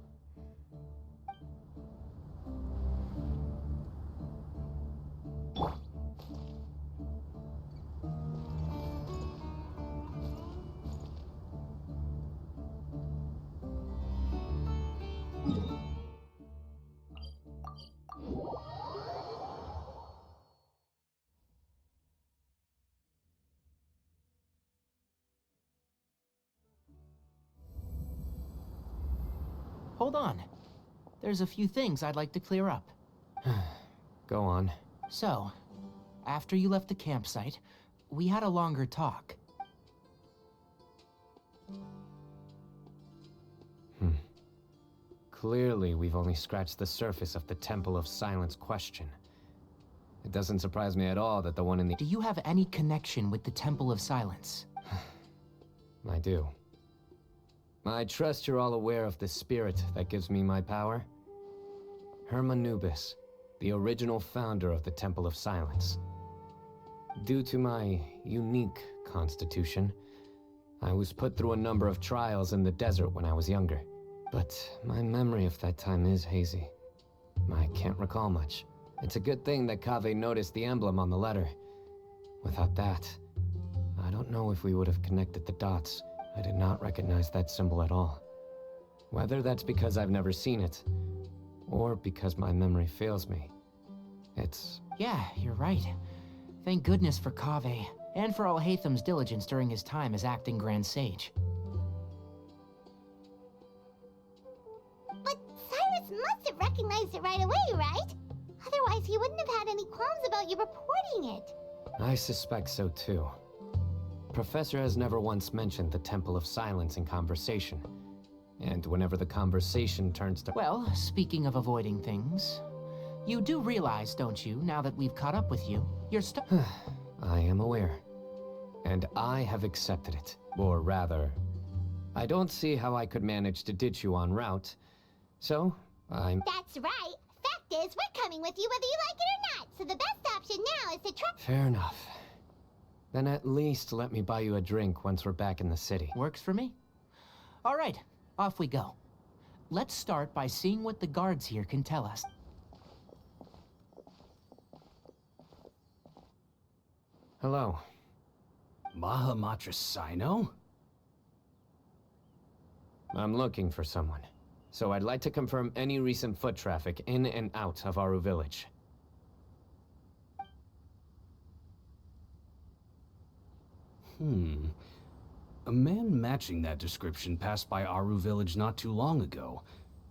Hold on. There's a few things I'd like to clear up. Go on. So, after you left the campsite, we had a longer talk. Clearly, we've only scratched the surface of the Temple of Silence question. It doesn't surprise me at all that the one in the... Do you have any connection with the Temple of Silence? I do. I trust you're all aware of the spirit that gives me my power. Hermanubis, the original founder of the Temple of Silence. Due to my unique constitution, I was put through a number of trials in the desert when I was younger. But my memory of that time is hazy. I can't recall much. It's a good thing that Kaveh noticed the emblem on the letter. Without that, I don't know if we would have connected the dots. I did not recognize that symbol at all. Whether that's because I've never seen it, or because my memory fails me. It's... Yeah, you're right. Thank goodness for Kaveh, and for Alhaitham's diligence during his time as acting Grand Sage. But Cyrus must have recognized it right away, right? Otherwise, he wouldn't have had any qualms about you reporting it. I suspect so too. Professor has never once mentioned the Temple of Silence in conversation. And whenever the conversation turns to... Well, speaking of avoiding things, you do realize, don't you, now that we've caught up with you, you're stuck... I am aware. And I have accepted it. Or rather, I don't see how I could manage to ditch you en route. So, I'm... That's right. Fact is, we're coming with you whether you like it or not. So the best option now is to try... Fair enough. Then at least let me buy you a drink once we're back in the city. Works for me. All right, off we go. Let's start by seeing what the guards here can tell us. Hello. Mahamatra Sino? I'm looking for someone. So I'd like to confirm any recent foot traffic in and out of Aru village. A man matching that description passed by Aru village not too long ago.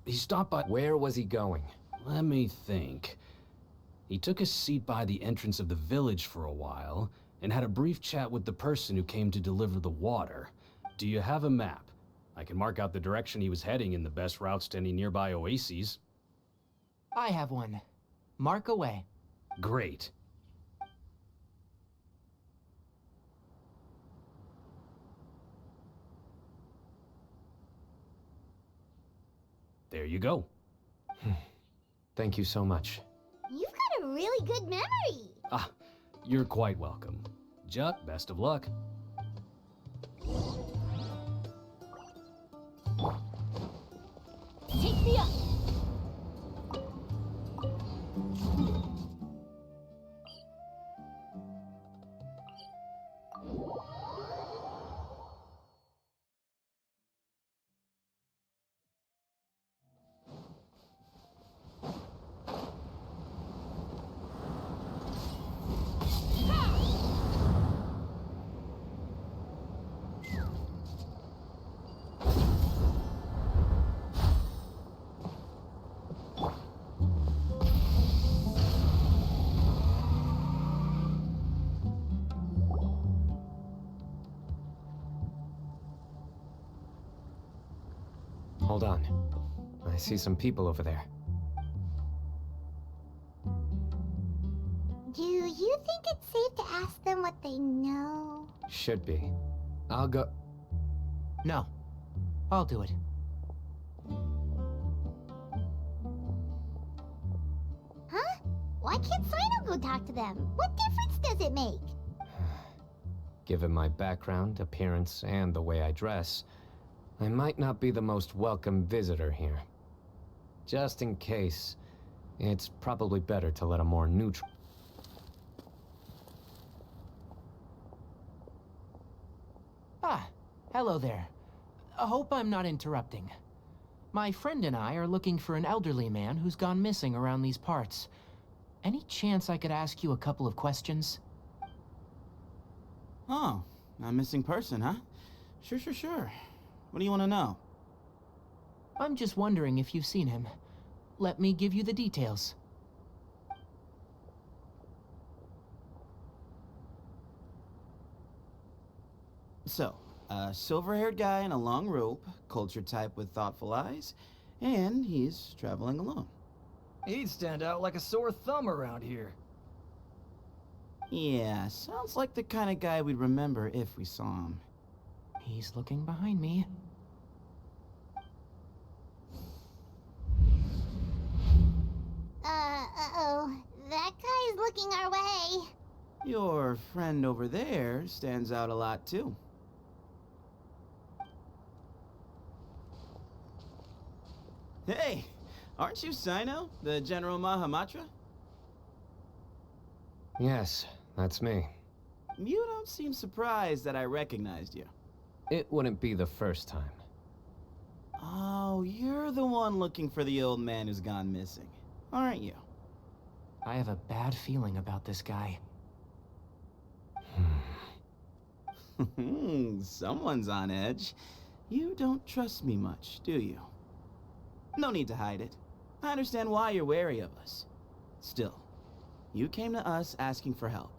He stopped by... Where was he going? Let me think. He took a seat by the entrance of the village for a while, and had a brief chat with the person who came to deliver the water. Do you have a map? I can mark out the direction he was heading and the best routes to any nearby oases. I have one. Mark away. Great. There you go. Thank you so much. You've got a really good memory. Ah, you're quite welcome. Jut, best of luck. Take me up! Hold on. I see some people over there. Do you think it's safe to ask them what they know? Should be. I'll go... No. I'll do it. Huh? Why can't Sino go talk to them? What difference does it make? Given my background, appearance, and the way I dress, I might not be the most welcome visitor here. Just in case, it's probably better to let a more neutral... Ah, hello there. I hope I'm not interrupting. My friend and I are looking for an elderly man who's gone missing around these parts. Any chance I could ask you a couple of questions? Oh, a missing person, huh? Sure. What do you want to know? I'm just wondering if you've seen him. Let me give you the details. So, a silver-haired guy in a long robe, culture type with thoughtful eyes, and he's traveling alone. He'd stand out like a sore thumb around here. Yeah, sounds like the kind of guy we'd remember if we saw him. He's looking behind me. Uh-oh. That guy's looking our way. Your friend over there stands out a lot, too. Hey, aren't you Sino, the General Mahamatra? Yes, that's me. You don't seem surprised that I recognized you. It wouldn't be the first time. Oh, you're the one looking for the old man who's gone missing, aren't you? I have a bad feeling about this guy. Someone's on edge. You don't trust me much, do you? No need to hide it. I understand why you're wary of us. Still, you came to us asking for help.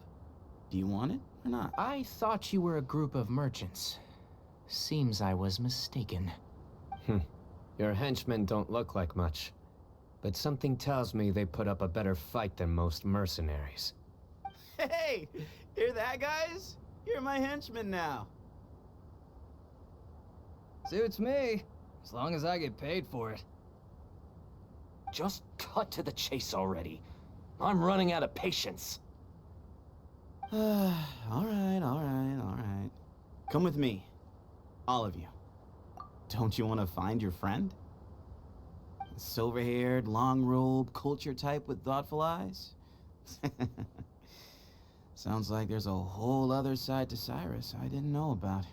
Do you want it or not? I thought you were a group of merchants. Seems I was mistaken. Your henchmen don't look like much, but something tells me they put up a better fight than most mercenaries. Hey! Hear that, guys? You're my henchman now. Suits me, as long as I get paid for it. Just cut to the chase already. I'm running out of patience. All right. Come with me. All of you. Don't you want to find your friend? Silver-haired, long-robed, culture type with thoughtful eyes? Sounds like there's a whole other side to Cyrus I didn't know about.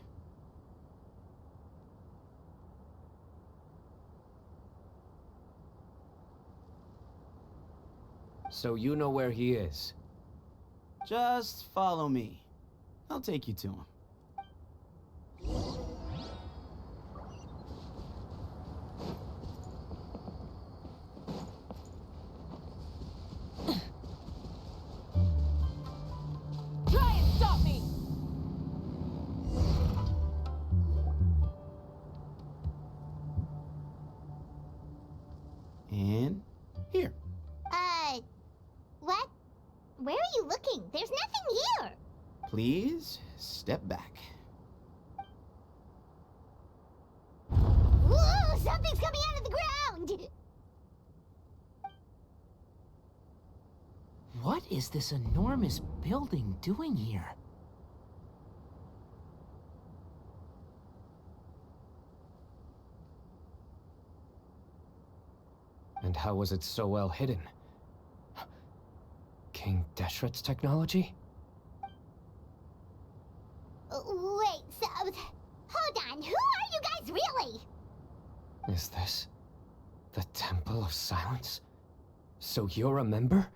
So you know where he is? Just follow me. I'll take you to him. Try and stop me! And here. What? Where are you looking? There's nothing here! Please step back. Whoa! Something's coming out of the ground! What is this enormous building doing here? And how was it so well hidden? King Deshret's technology? Wait, so... Hold on, who are you guys really? Is this the Temple of Silence? So you're a member?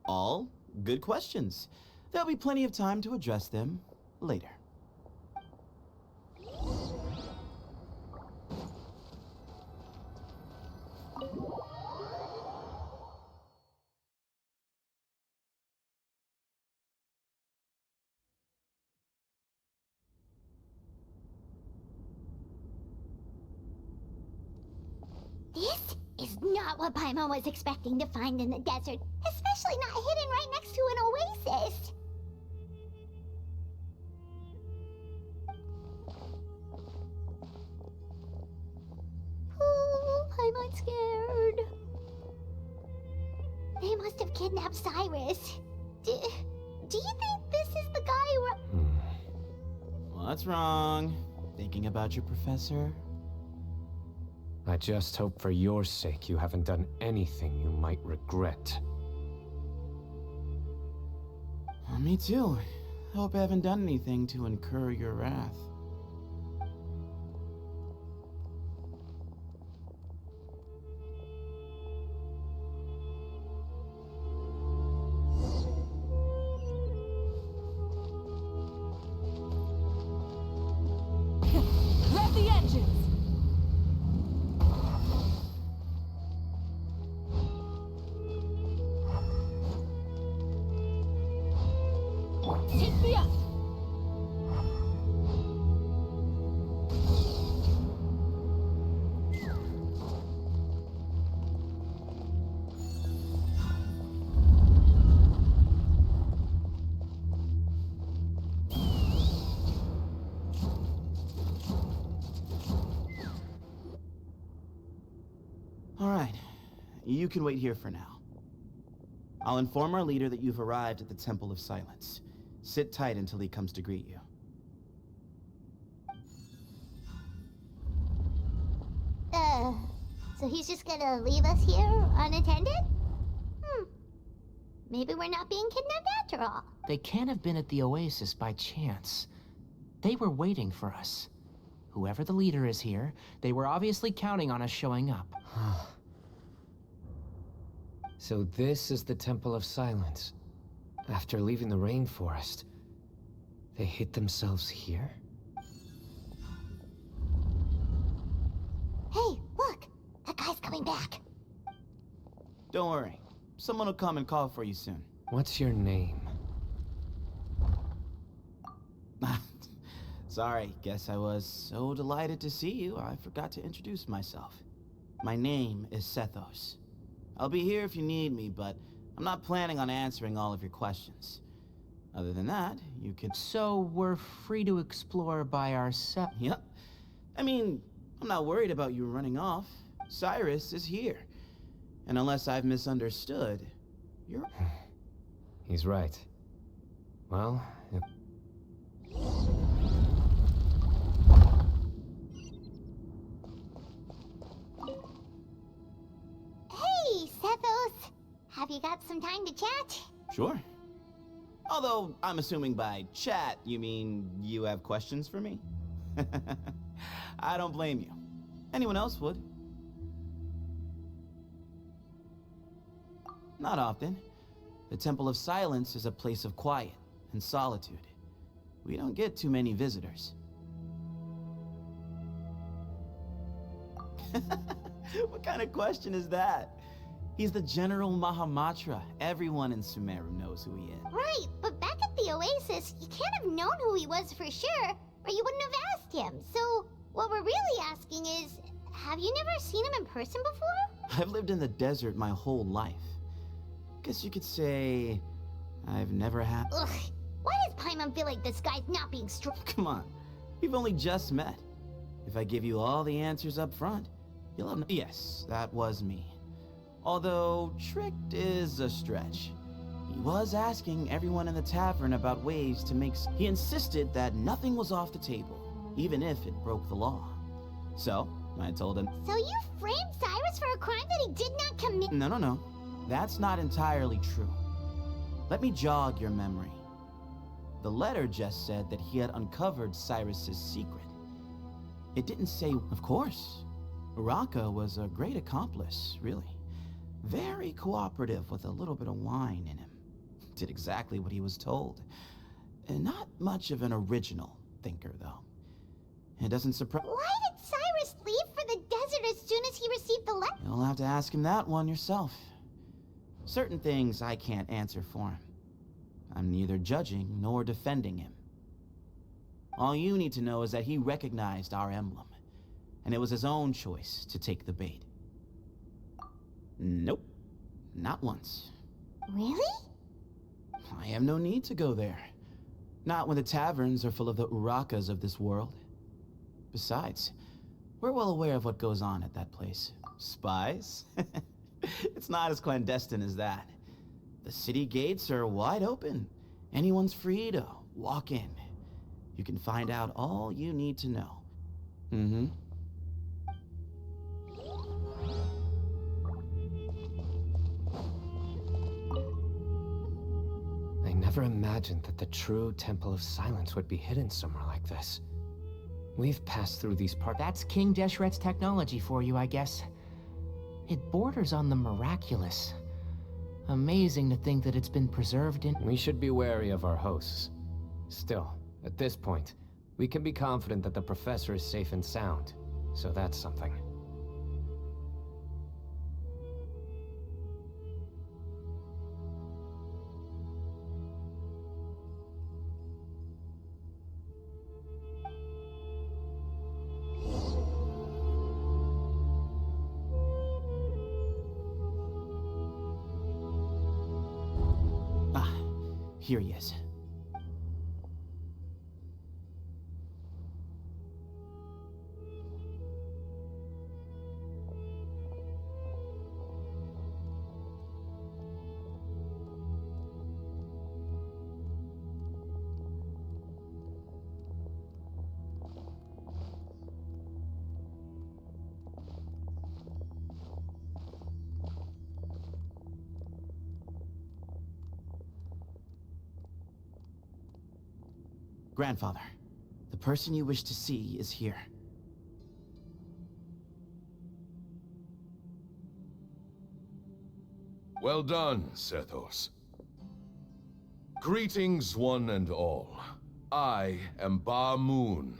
All good questions. There'll be plenty of time to address them later. This is not what Paimon was expecting to find in the desert, especially not hidden right next to an oasis. Oh, Paimon's scared. They must have kidnapped Cyrus. Do you think this is the guy What's wrong? Thinking about your professor? I just hope for your sake you haven't done anything you might regret. Me too. Hope I haven't done anything to incur your wrath. Rev the engines! Take me up! All right. You can wait here for now. I'll inform our leader that you've arrived at the Temple of Silence. Sit tight until he comes to greet you. So he's just gonna leave us here unattended? Maybe we're not being kidnapped after all. They can't have been at the oasis by chance. They were waiting for us. Whoever the leader is here, they were obviously counting on us showing up. So this is the Temple of Silence. After leaving the rainforest, they hid themselves here? Hey, look! That guy's coming back. Don't worry. Someone will come and call for you soon. What's your name? Sorry, guess I was so delighted to see you, I forgot to introduce myself. My name is Sethos. I'll be here if you need me, but I'm not planning on answering all of your questions. Other than that, you could... So we're free to explore by ourselves? Yep. I mean, I'm not worried about you running off. Cyrus is here. And unless I've misunderstood, you're... He's right. Well, if... Hey, Sethos! Have you got some time to chat? Sure. Although, I'm assuming by chat, you mean you have questions for me? I don't blame you. Anyone else would. Not often. The Temple of Silence is a place of quiet and solitude. We don't get too many visitors. What kind of question is that? He's the General Mahamatra. Everyone in Sumeru knows who he is. Right, but back at the Oasis, you can't have known who he was for sure, or you wouldn't have asked him. So, what we're really asking is, have you never seen him in person before? I've lived in the desert my whole life. Guess you could say I've never had... Ugh, why does Paimon feel like this guy's not being Come on, we've only just met. If I give you all the answers up front, you'll have... Yes, that was me. Although, tricked is a stretch. He was asking everyone in the tavern about ways to make... He insisted that nothing was off the table, even if it broke the law. So, I told him... So you framed Cyrus for a crime that he did not commit? No. That's not entirely true. Let me jog your memory. The letter just said that he had uncovered Cyrus's secret. It didn't say... Of course. Uraka was a great accomplice, really. Very cooperative with a little bit of wine in him. Did exactly what he was told. And not much of an original thinker, though. It doesn't surprise... Why did Cyrus leave for the desert as soon as he received the letter? You'll have to ask him that one yourself. Certain things I can't answer for him. I'm neither judging nor defending him. All you need to know is that he recognized our emblem, and it was his own choice to take the bait. Nope. Not once. Really? I have no need to go there. Not when the taverns are full of the Urakas of this world. Besides, we're well aware of what goes on at that place. Spies? It's not as clandestine as that. The city gates are wide open. Anyone's free to walk in. You can find out all you need to know. Mm-hmm. I never imagined that the true Temple of Silence would be hidden somewhere like this. We've passed through these parts. That's King Deshret's technology for you, I guess. It borders on the miraculous. Amazing to think that it's been preserved in... We should be wary of our hosts. Still, at this point, we can be confident that the professor is safe and sound. So that's something. Here he is. Grandfather, the person you wish to see is here. Well done, Sethos. Greetings, one and all. I am Ba Moon,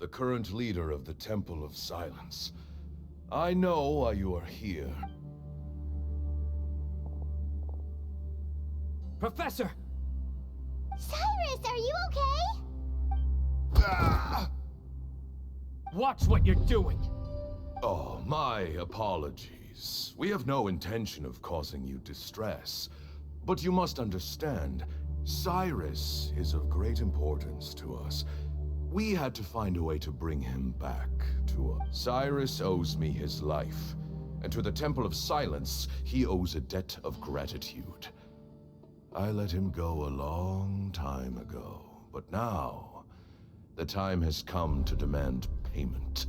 the current leader of the Temple of Silence. I know why you are here. Professor! Cyrus, are you okay? Watch what you're doing! Oh, my apologies. We have no intention of causing you distress. But you must understand, Cyrus is of great importance to us. We had to find a way to bring him back to us. Cyrus owes me his life, and to the Temple of Silence, he owes a debt of gratitude. I let him go a long time ago, but now, the time has come to demand payment.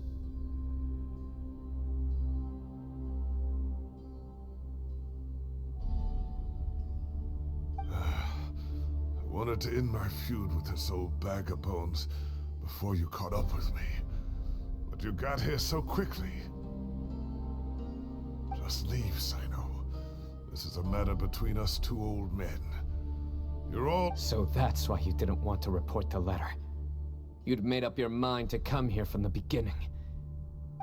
I wanted to end my feud with this old bag of bones before you caught up with me. But you got here so quickly. Just leave, Sino. This is a matter between us two old men. You're all— So that's why you didn't want to report the letter. You'd made up your mind to come here from the beginning.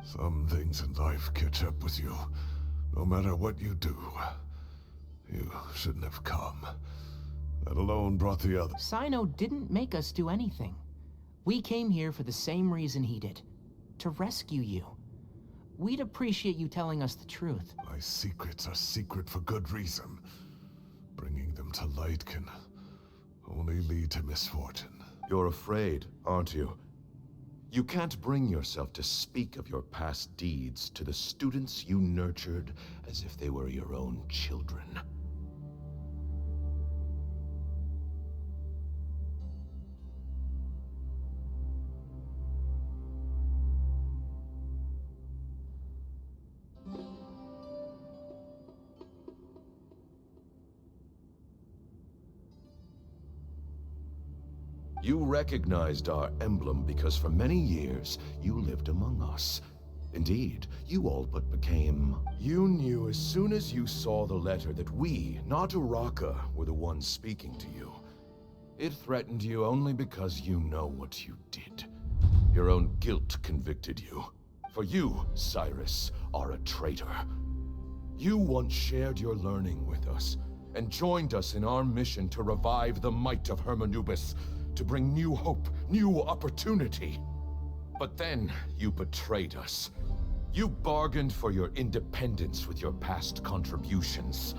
Some things in life catch up with you, no matter what you do. You shouldn't have come. That alone brought the other. Sino didn't make us do anything. We came here for the same reason he did. To rescue you. We'd appreciate you telling us the truth. My secrets are secret for good reason. Bringing them to light can only lead to misfortune. You're afraid, aren't you? You can't bring yourself to speak of your past deeds to the students you nurtured as if they were your own children. You recognized our emblem because for many years, you lived among us. Indeed, you all but became... You knew as soon as you saw the letter that we, not Uraka, were the ones speaking to you. It threatened you only because you know what you did. Your own guilt convicted you. For you, Cyrus, are a traitor. You once shared your learning with us, and joined us in our mission to revive the might of Hermanubis, to bring new hope, new opportunity. But then, you betrayed us. You bargained for your independence with your past contributions.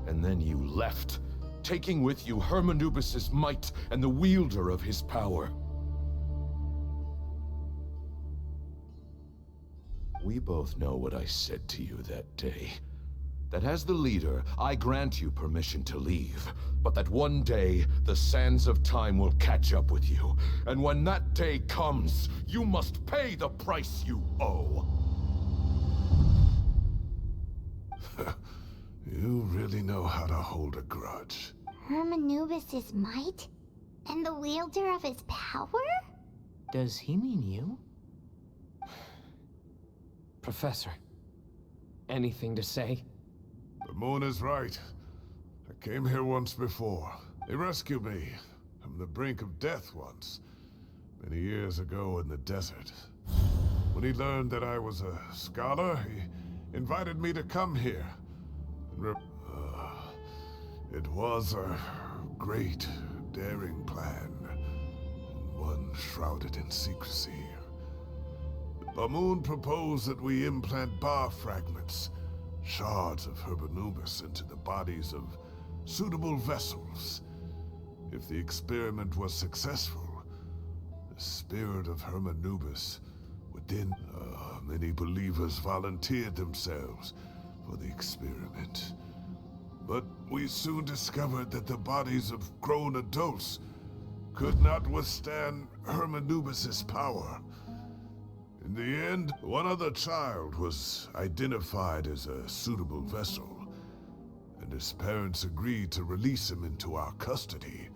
And then you left, taking with you Hermanubis' might and the wielder of his power. We both know what I said to you that day. That as the leader, I grant you permission to leave, but that one day, the sands of time will catch up with you. And when that day comes, you must pay the price you owe. You really know how to hold a grudge. Hermanubis' might? And the wielder of his power? Does he mean you? Professor, anything to say? The moon is right. I came here once before. He rescued me from the brink of death once, many years ago in the desert. When he learned that I was a scholar, he invited me to come here. It was a great, daring plan, and one shrouded in secrecy. Bamoon proposed that we implant bar fragments, shards of Hermanubis, into the bodies of suitable vessels. If the experiment was successful, the spirit of Hermanubis would then... many believers volunteered themselves for the experiment. But we soon discovered that the bodies of grown adults could not withstand Hermanubis' power. In the end, one other child was identified as a suitable vessel, and his parents agreed to release him into our custody.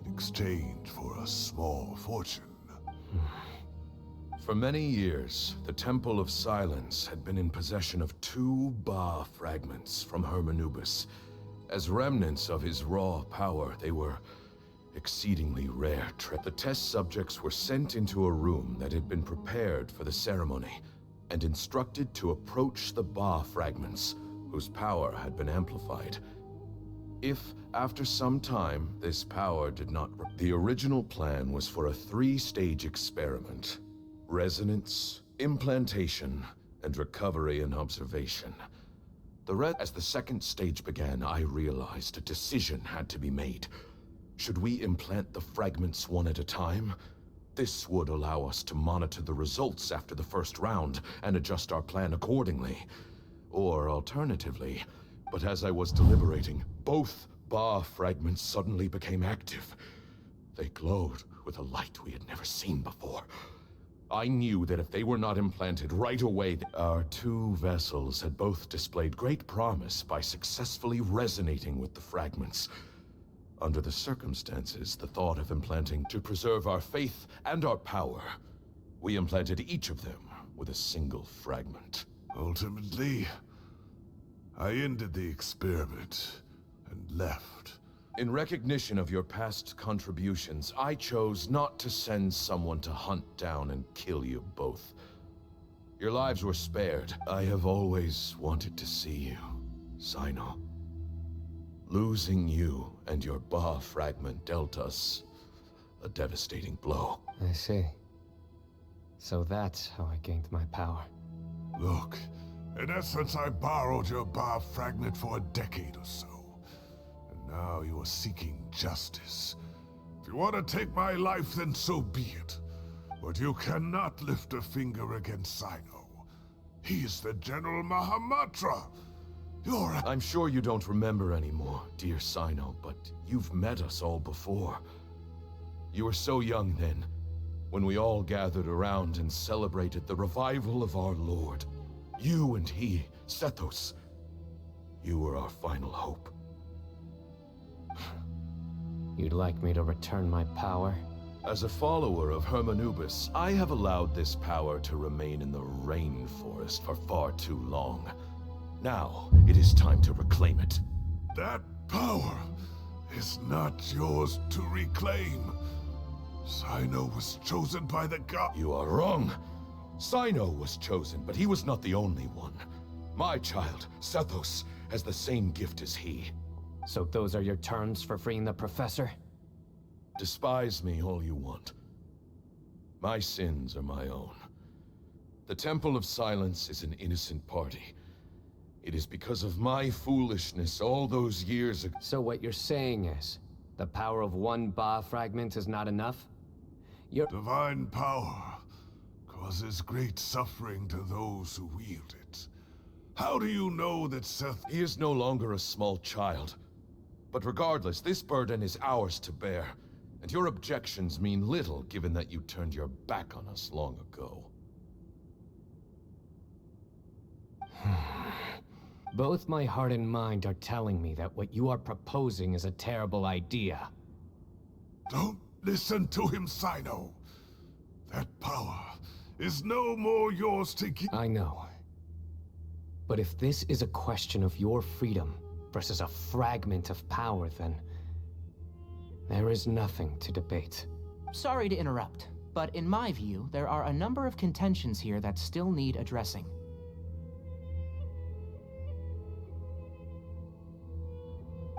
in exchange for a small fortune. For many years, the Temple of Silence had been in possession of 2 Ba fragments from Hermanubis. As remnants of his raw power, they were exceedingly rare. The test subjects were sent into a room that had been prepared for the ceremony and instructed to approach the Ba fragments, whose power had been amplified. If, after some time, this power did not... The original plan was for a 3-stage experiment. Resonance, implantation, and recovery and observation. As the second stage began, I realized a decision had to be made. Should we implant the fragments one at a time? This would allow us to monitor the results after the first round and adjust our plan accordingly. Or alternatively, but as I was deliberating, both Ba fragments suddenly became active. They glowed with a light we had never seen before. I knew that if they were not implanted right away, our 2 vessels had both displayed great promise by successfully resonating with the fragments. Under the circumstances, the thought of implanting to preserve our faith and our power, we implanted each of them with a single fragment. Ultimately, I ended the experiment and left. In recognition of your past contributions, I chose not to send someone to hunt down and kill you both. Your lives were spared. I have always wanted to see you, Sino. Losing you and your Ba fragment dealt us a devastating blow. I see. So that's how I gained my power. Look, in essence, I borrowed your Ba fragment for a decade or so. And now you are seeking justice. If you want to take my life, then so be it. But you cannot lift a finger against Sino. He is the General Mahamatra. I'm sure you don't remember anymore, dear Sino, but you've met us all before. You were so young then, when we all gathered around and celebrated the revival of our Lord. You and he, Sethos, you were our final hope. You'd like me to return my power? As a follower of Hermanubis, I have allowed this power to remain in the rainforest for far too long. Now, it is time to reclaim it. That power is not yours to reclaim. Sino was chosen by the god. You are wrong. Sino was chosen, but he was not the only one. My child, Sethos, has the same gift as he. So those are your terms for freeing the professor? Despise me all you want. My sins are my own. The Temple of Silence is an innocent party. It is because of my foolishness all those years ago. So what you're saying is, the power of 1 Ba fragment is not enough? Divine power causes great suffering to those who wield it. How do you know that Seth... He is no longer a small child. But regardless, this burden is ours to bear. And your objections mean little, given that you turned your back on us long ago. Both my heart and mind are telling me that what you are proposing is a terrible idea. Don't listen to him, Sino. That power is no more yours to give. I know. But if this is a question of your freedom versus a fragment of power, then there is nothing to debate. Sorry to interrupt, but in my view, there are a number of contentions here that still need addressing.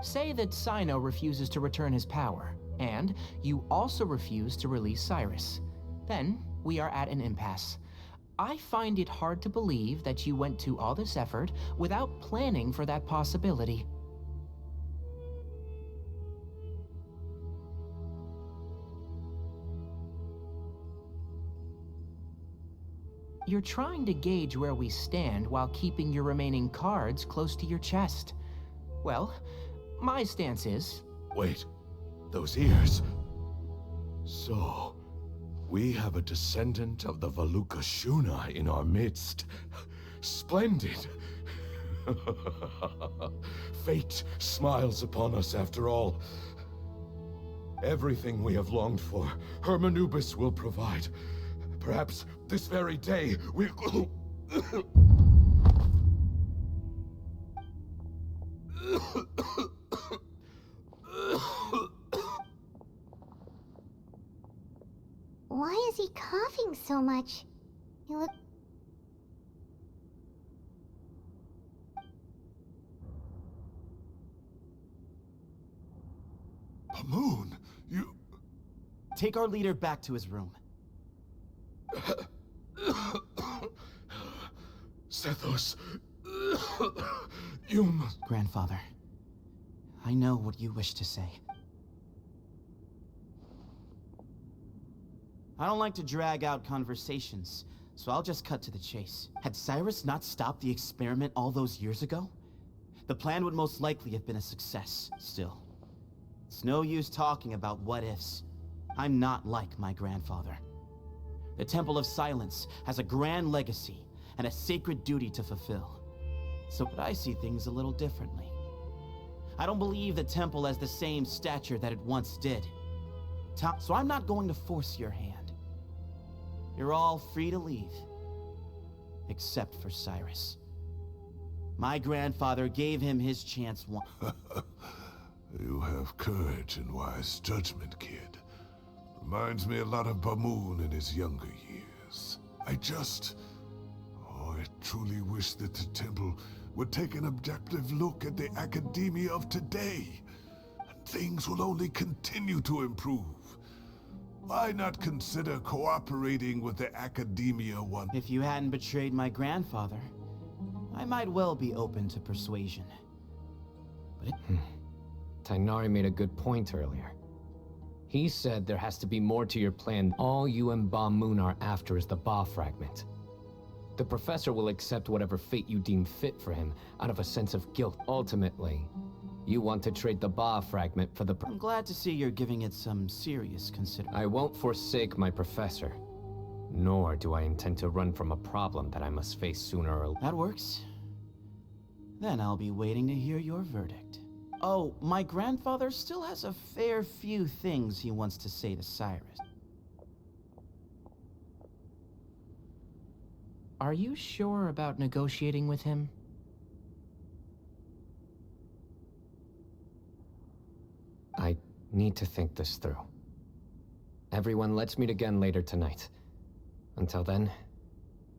Say that Sino refuses to return his power, and you also refuse to release Cyrus. Then, we are at an impasse. I find it hard to believe that you went to all this effort without planning for that possibility. You're trying to gauge where we stand while keeping your remaining cards close to your chest. Well, my stance is... Wait, those ears... So, we have a descendant of the Valukashuna in our midst. Splendid! Fate smiles upon us after all. Everything we have longed for, Hermanubis will provide. Perhaps this very day we'll... Why is he coughing so much? He look... Pamoon, you... Take our leader back to his room. Sethos, you must... Grandfather, I know what you wish to say. I don't like to drag out conversations, so I'll just cut to the chase. Had Cyrus not stopped the experiment all those years ago, the plan would most likely have been a success. Still, it's no use talking about what-ifs. I'm not like my grandfather. The Temple of Silence has a grand legacy and a sacred duty to fulfill. But I see things a little differently. I don't believe the temple has the same stature that it once did. So I'm not going to force your hand. You're all free to leave. Except for Cyrus. My grandfather gave him his chance once. You have courage and wise judgment, kid. Reminds me a lot of Bamoon in his younger years. I truly wish that the temple would take an objective look at the academia of today. And things will only continue to improve. Why not consider cooperating with the academia once? If you hadn't betrayed my grandfather, I might well be open to persuasion. But Tainari made a good point earlier. He said there has to be more to your plan. All you and Ba-Moon are after is the Ba fragment. The professor will accept whatever fate you deem fit for him out of a sense of guilt. Ultimately, you want to trade the Ba fragment for the... I'm glad to see you're giving it some serious consideration. I won't forsake my professor. Nor do I intend to run from a problem that I must face sooner or later. That works. Then I'll be waiting to hear your verdict. Oh, my grandfather still has a fair few things he wants to say to Cyrus. Are you sure about negotiating with him? I need to think this through. Everyone, let's meet again later tonight. Until then,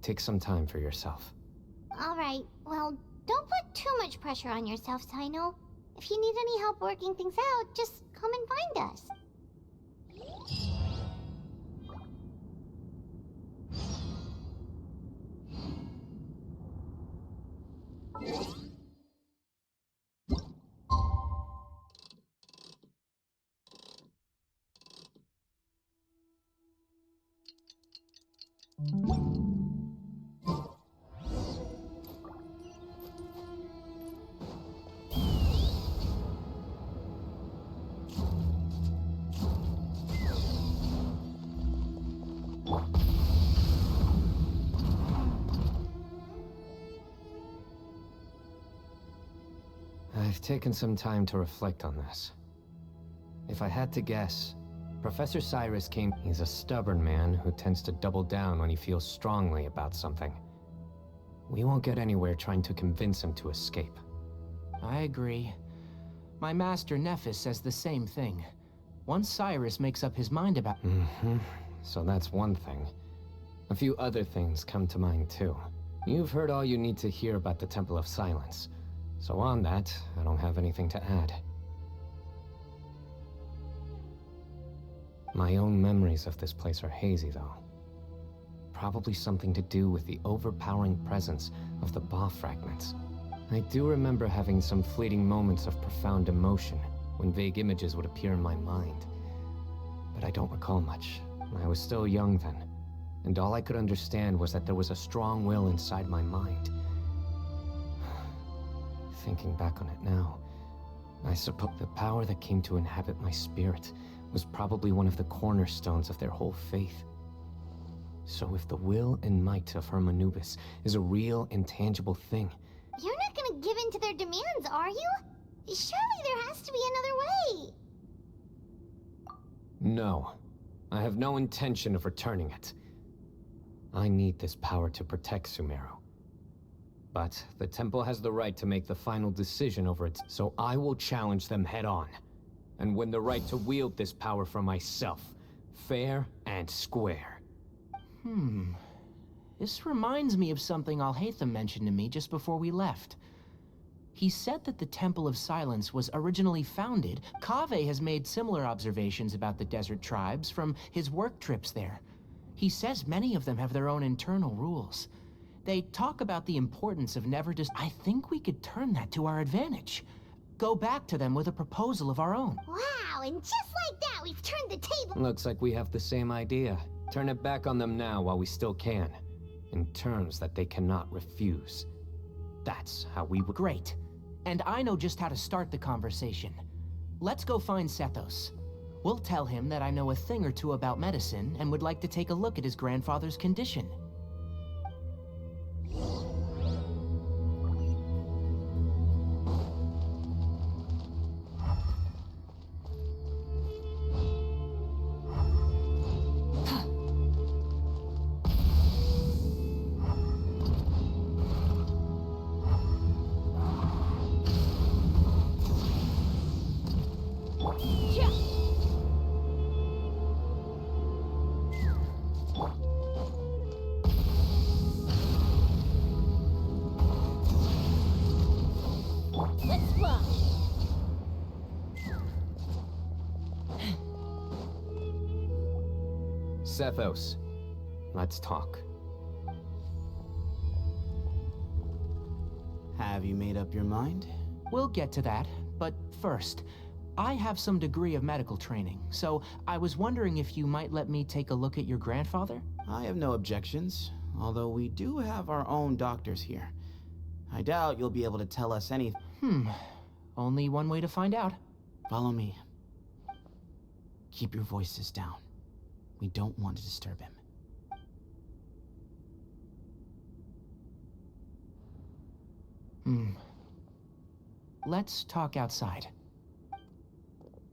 take some time for yourself. Alright, well, don't put too much pressure on yourself, Sino. If you need any help working things out, just come and find us. I've taken some time to reflect on this. If I had to guess, Professor Cyrus came... He's a stubborn man who tends to double down when he feels strongly about something. We won't get anywhere trying to convince him to escape. I agree. My master Nephis says the same thing. Once Cyrus makes up his mind about... So that's one thing. A few other things come to mind too. You've heard all you need to hear about the Temple of Silence. So on that, I don't have anything to add. My own memories of this place are hazy, though. Probably something to do with the overpowering presence of the Ba fragments. I do remember having some fleeting moments of profound emotion when vague images would appear in my mind. But I don't recall much. I was still young then, and all I could understand was that there was a strong will inside my mind. Thinking back on it now, I suppose the power that came to inhabit my spirit was probably one of the cornerstones of their whole faith. So if the will and might of Hermanubis is a real, intangible thing... You're not gonna give in to their demands, are you? Surely there has to be another way! No. I have no intention of returning it. I need this power to protect Sumeru. But the temple has the right to make the final decision over it, so I will challenge them head-on, and win the right to wield this power for myself, fair and square. This reminds me of something Alhaitham mentioned to me just before we left. He said that the Temple of Silence was originally founded. Kaveh has made similar observations about the desert tribes from his work trips there. He says many of them have their own internal rules. They talk about the importance of never just... I think we could turn that to our advantage. Go back to them with a proposal of our own. Wow, and just like that, we've turned the table. Looks like we have the same idea. Turn it back on them now while we still can, in terms that they cannot refuse. That's how we would... Great. And I know just how to start the conversation. Let's go find Sethos. We'll tell him that I know a thing or two about medicine and would like to take a look at his grandfather's condition. Let's rock. Sethos, let's talk. Have you made up your mind? We'll get to that, but first, I have some degree of medical training, so I was wondering if you might let me take a look at your grandfather? I have no objections, although we do have our own doctors here. I doubt you'll be able to tell us anything. Only one way to find out. Follow me. Keep your voices down. We don't want to disturb him. Let's talk outside.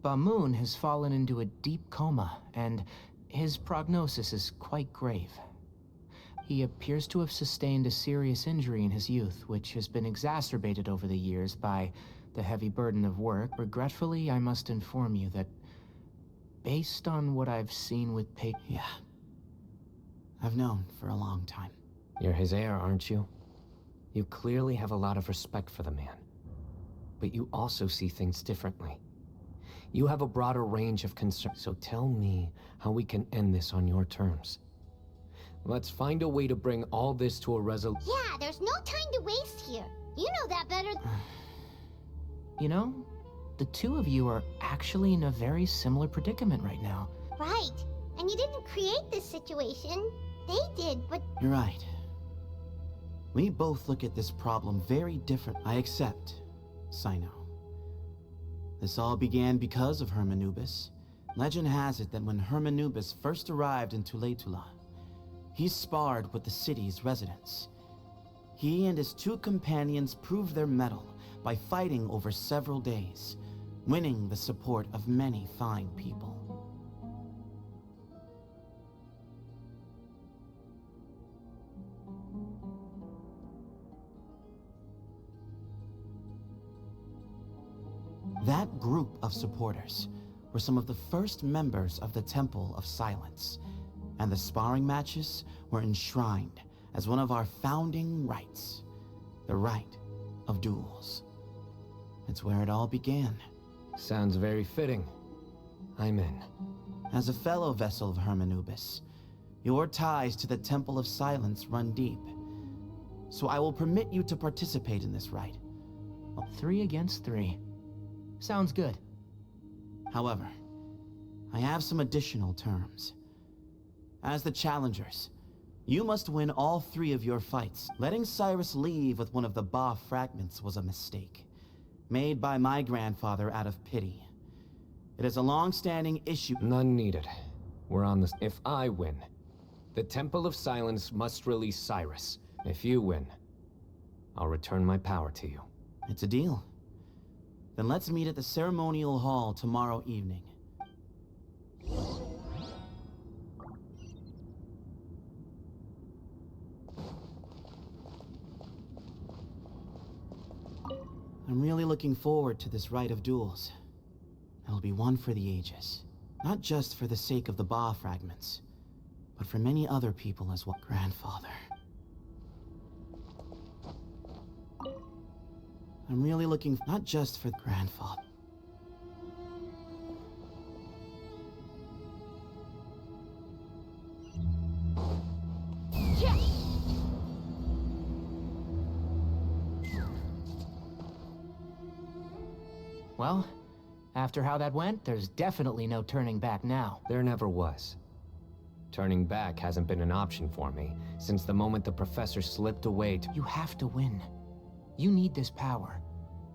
Bamoon has fallen into a deep coma, and his prognosis is quite grave. He appears to have sustained a serious injury in his youth, which has been exacerbated over the years by the heavy burden of work. Regretfully, I must inform you that, based on what I've seen with Yeah. I've known for a long time. You're his heir, aren't you? You clearly have a lot of respect for the man. But you also see things differently. You have a broader range of concerns, so tell me how we can end this on your terms. Let's find a way to bring all this to a resolution. Yeah, there's no time to waste here. You know that better. You know, the two of you are actually in a very similar predicament right now. Right. And you didn't create this situation. They did, but... You're right. We both look at this problem very different. I accept, Sino. This all began because of Hermanubis. Legend has it that when Hermanubis first arrived in Tuletula, he sparred with the city's residents. He and his two companions proved their mettle by fighting over several days, winning the support of many fine people. That group of supporters were some of the first members of the Temple of Silence, and the sparring matches were enshrined as one of our founding rights, the right of duels. It's where it all began. Sounds very fitting. I'm in. As a fellow vessel of Hermanubis, your ties to the Temple of Silence run deep. So I will permit you to participate in this rite. 3 against 3. Sounds good. However, I have some additional terms. As the challengers, you must win all 3 of your fights. Letting Cyrus leave with one of the Ba fragments was a mistake, made by my grandfather out of pity. It is a long-standing issue. None needed. We're on this. If I win, the Temple of Silence must release Cyrus. If you win, I'll return my power to you. It's a deal. Then let's meet at the ceremonial hall tomorrow evening. I'm really looking forward to this rite of duels. It'll be one for the ages. Not just for the sake of the Ba fragments, but for many other people as well. Grandfather. I'm really looking not just for grandfather. Well, after how that went, there's definitely no turning back now. There never was. Turning back hasn't been an option for me since the moment the professor slipped away to— You have to win. You need this power,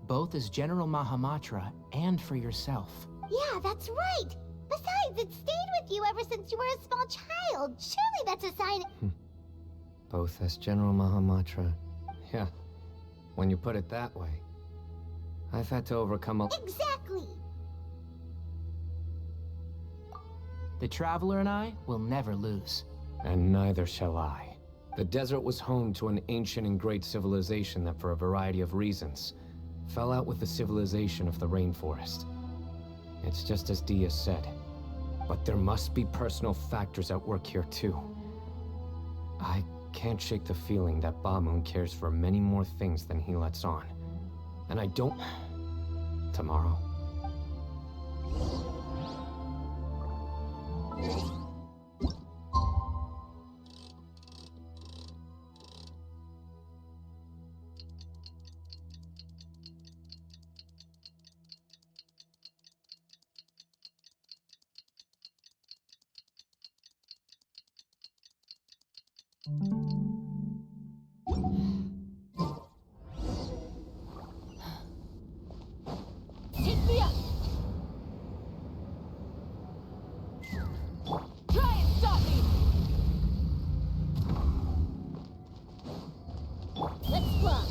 both as General Mahamatra and for yourself. Yeah, that's right. Besides, it stayed with you ever since you were a small child. Surely that's a sign. Both as General Mahamatra. Yeah, when you put it that way. I've had to overcome a— Exactly! The Traveler and I will never lose. And neither shall I. The desert was home to an ancient and great civilization that, for a variety of reasons, fell out with the civilization of the rainforest. It's just as Dia said. But there must be personal factors at work here too. I can't shake the feeling that Bamoon cares for many more things than he lets on. And I don't— Tomorrow. Take me up! Try and stop me! Let's fly!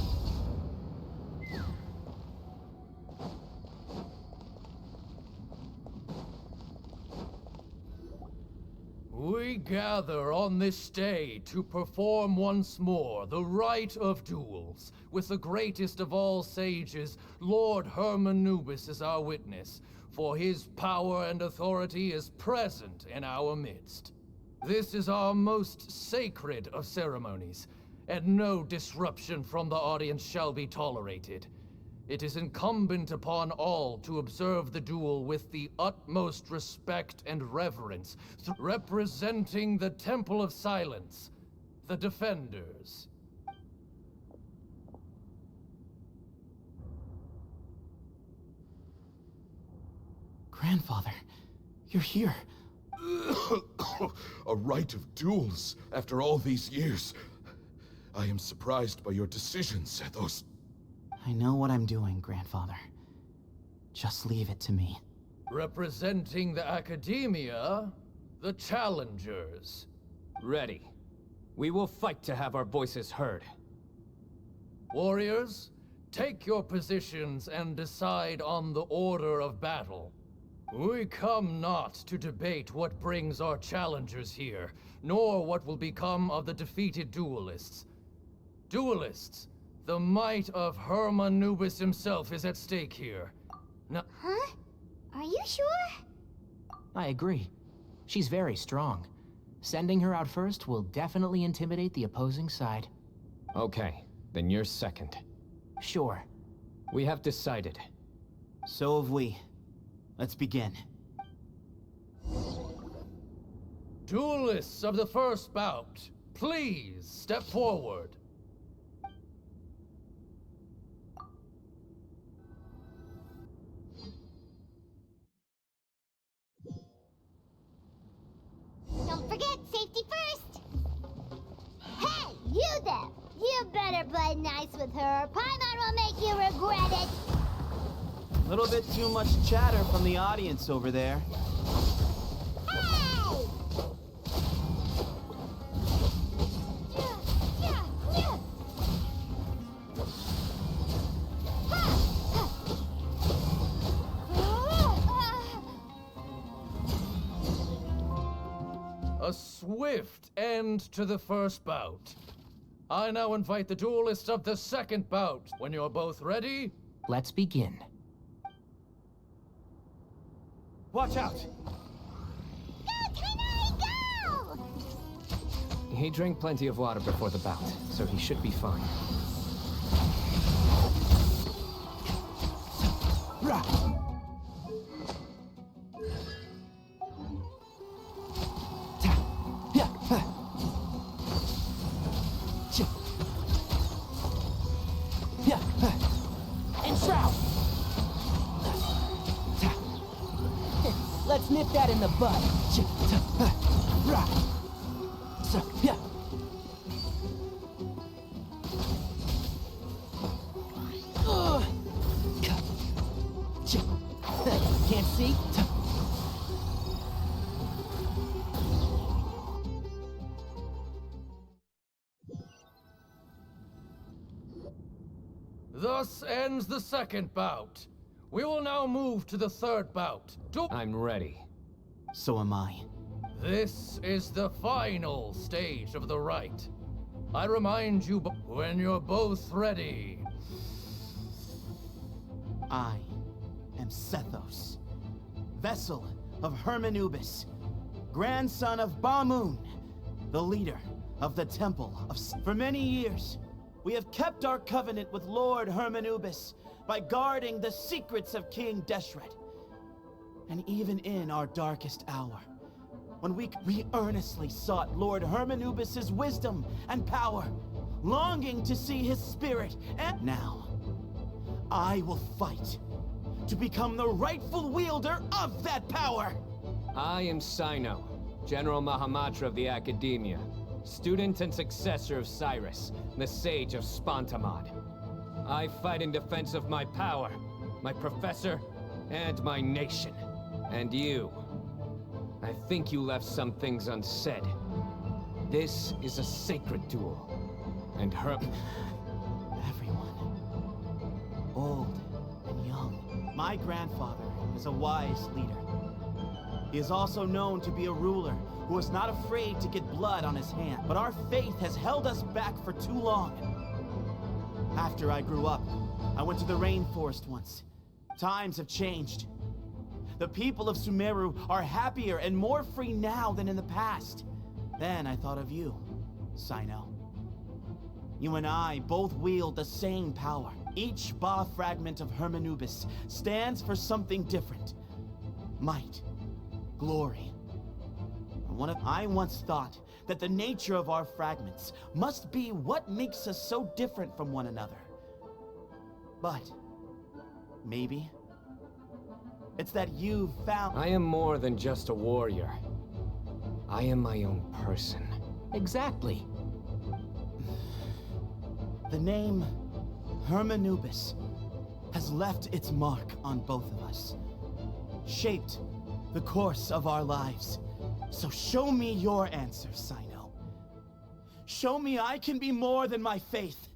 We gather on this day to perform once more the rite of duels, with the greatest of all sages, Lord Hermanubis, as our witness, for his power and authority is present in our midst. This is our most sacred of ceremonies, and no disruption from the audience shall be tolerated. It is incumbent upon all to observe the duel with the utmost respect and reverence, representing the Temple of Silence, the Defenders. Grandfather, you're here. A rite of duels after all these years. I am surprised by your decisions, Zethos. I know what I'm doing, Grandfather. Just leave it to me. Representing the Academia, the Challengers. Ready. We will fight to have our voices heard. Warriors, take your positions and decide on the order of battle. We come not to debate what brings our challengers here, nor what will become of the defeated duelists. Duelists, the might of Hermanubis himself is at stake here. Now— Huh? Are you sure? I agree. She's very strong. Sending her out first will definitely intimidate the opposing side. Okay, then you're second. Sure. We have decided. So have we. Let's begin. Duelists of the first bout, please step forward. Don't forget, safety first! Hey, you there! You better play nice with her. Paimon will make you regret it! A little bit too much chatter from the audience over there. Hey! A swift end to the first bout. I now invite the duelists of the second bout. When you're both ready, Let's begin. Watch out! Go! He drank plenty of water before the bout, so he should be fine. Let's nip that in the bud. Can't see? Thus ends the second bout. We will now move to the third bout. I'm ready. So am I. This is the final stage of the rite. I remind you when you're both ready. I am Sethos, vessel of Hermanubis, grandson of Bamun, the leader of the Temple of For many years, we have kept our covenant with Lord Hermanubis by guarding the secrets of King Deshret. And even in our darkest hour, when we earnestly sought Lord Hermanubis' wisdom and power, longing to see his spirit, and now, I will fight to become the rightful wielder of that power! I am Sino, General Mahamatra of the Academia, student and successor of Cyrus, the Sage of Spantamad. I fight in defense of my power, my professor, and my nation. And you. I think you left some things unsaid. This is a sacred duel. And Everyone. Old and young. My grandfather is a wise leader. He is also known to be a ruler who is not afraid to get blood on his hand. But our faith has held us back for too long. After I grew up, I went to the rainforest once. Times have changed. The people of Sumeru are happier and more free now than in the past. Then I thought of you, Sino. You and I both wield the same power. Each Ba fragment of Hermanubis stands for something different. Might. Glory. I once thought that the nature of our fragments must be what makes us so different from one another. But maybe it's that you've found— I am more than just a warrior. I am my own person. Exactly. The name Hermanubis has left its mark on both of us, shaped the course of our lives. So show me your answer, Sino. Show me I can be more than my faith,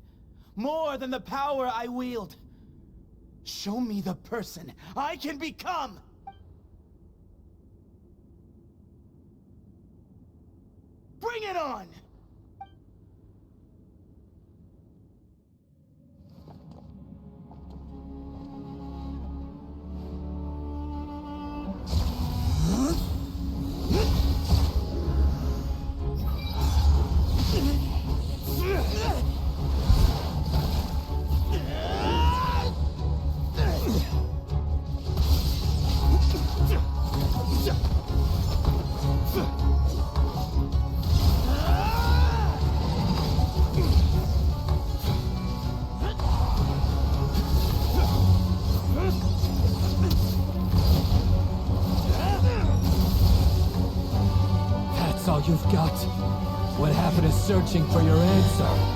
more than the power I wield. Show me the person I can become! Bring it on! That's all you've got? What happened to searching for your answer?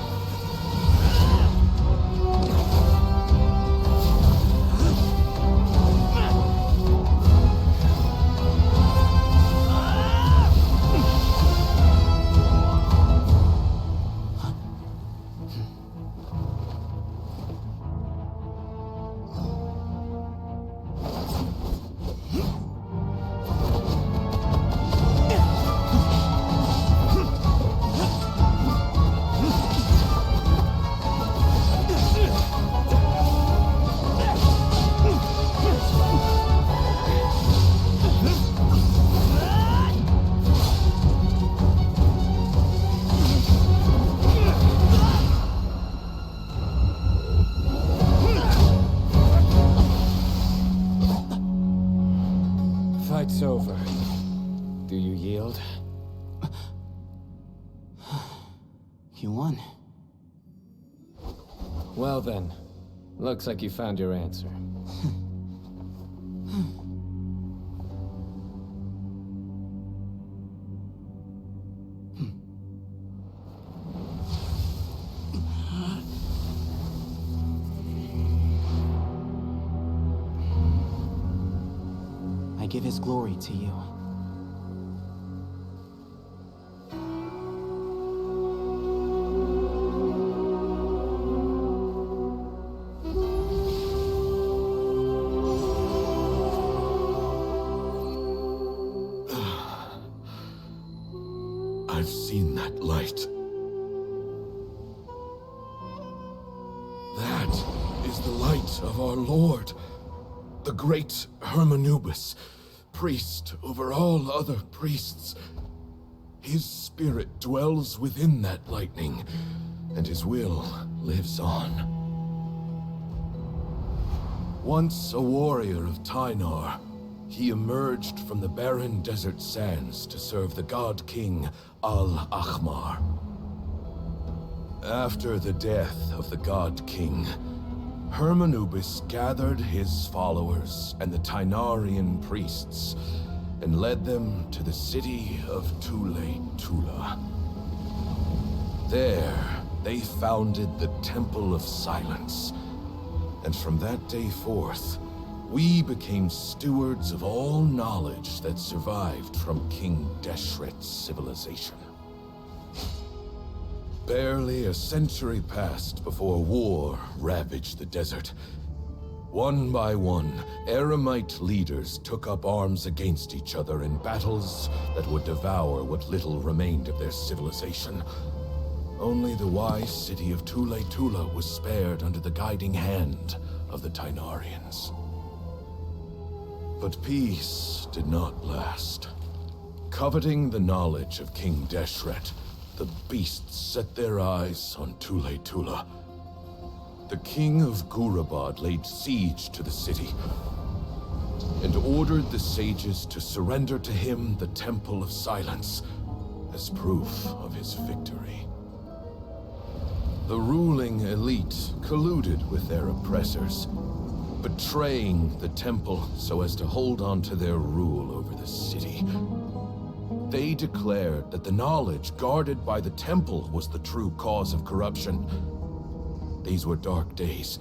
You won. Well then, looks like you found your answer. I give his glory to you. I've seen that light. That is the light of our Lord, the great Hermanubis, priest over all other priests. His spirit dwells within that lightning, and his will lives on. Once a warrior of Tynar, he emerged from the barren desert sands to serve the god king Al-Ahmar. After the death of the god king, Hermanubis gathered his followers and the Tynarian priests and led them to the city of Tule-Tula. There, they founded the Temple of Silence, and from that day forth, we became stewards of all knowledge that survived from King Deshret's civilization. Barely a century passed before war ravaged the desert. One by one, Eremite leaders took up arms against each other in battles that would devour what little remained of their civilization. Only the wise city of Tule-Tula was spared under the guiding hand of the Tynarians. But peace did not last. Coveting the knowledge of King Deshret, the beasts set their eyes on Tule-Tula. The king of Gurabad laid siege to the city and ordered the sages to surrender to him the Temple of Silence as proof of his victory. The ruling elite colluded with their oppressors, betraying the temple so as to hold on to their rule over the city. They declared that the knowledge guarded by the temple was the true cause of corruption. These were dark days,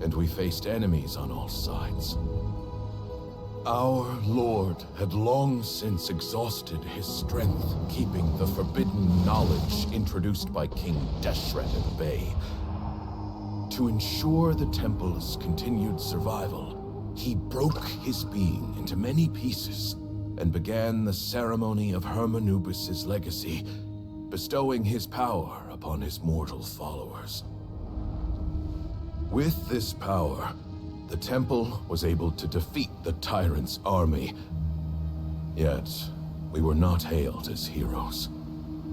and we faced enemies on all sides. Our Lord had long since exhausted his strength, keeping the forbidden knowledge introduced by King Deshret at bay. To ensure the temple's continued survival, he broke his being into many pieces and began the ceremony of Hermanubis' legacy, bestowing his power upon his mortal followers. With this power, the temple was able to defeat the tyrant's army. Yet, we were not hailed as heroes.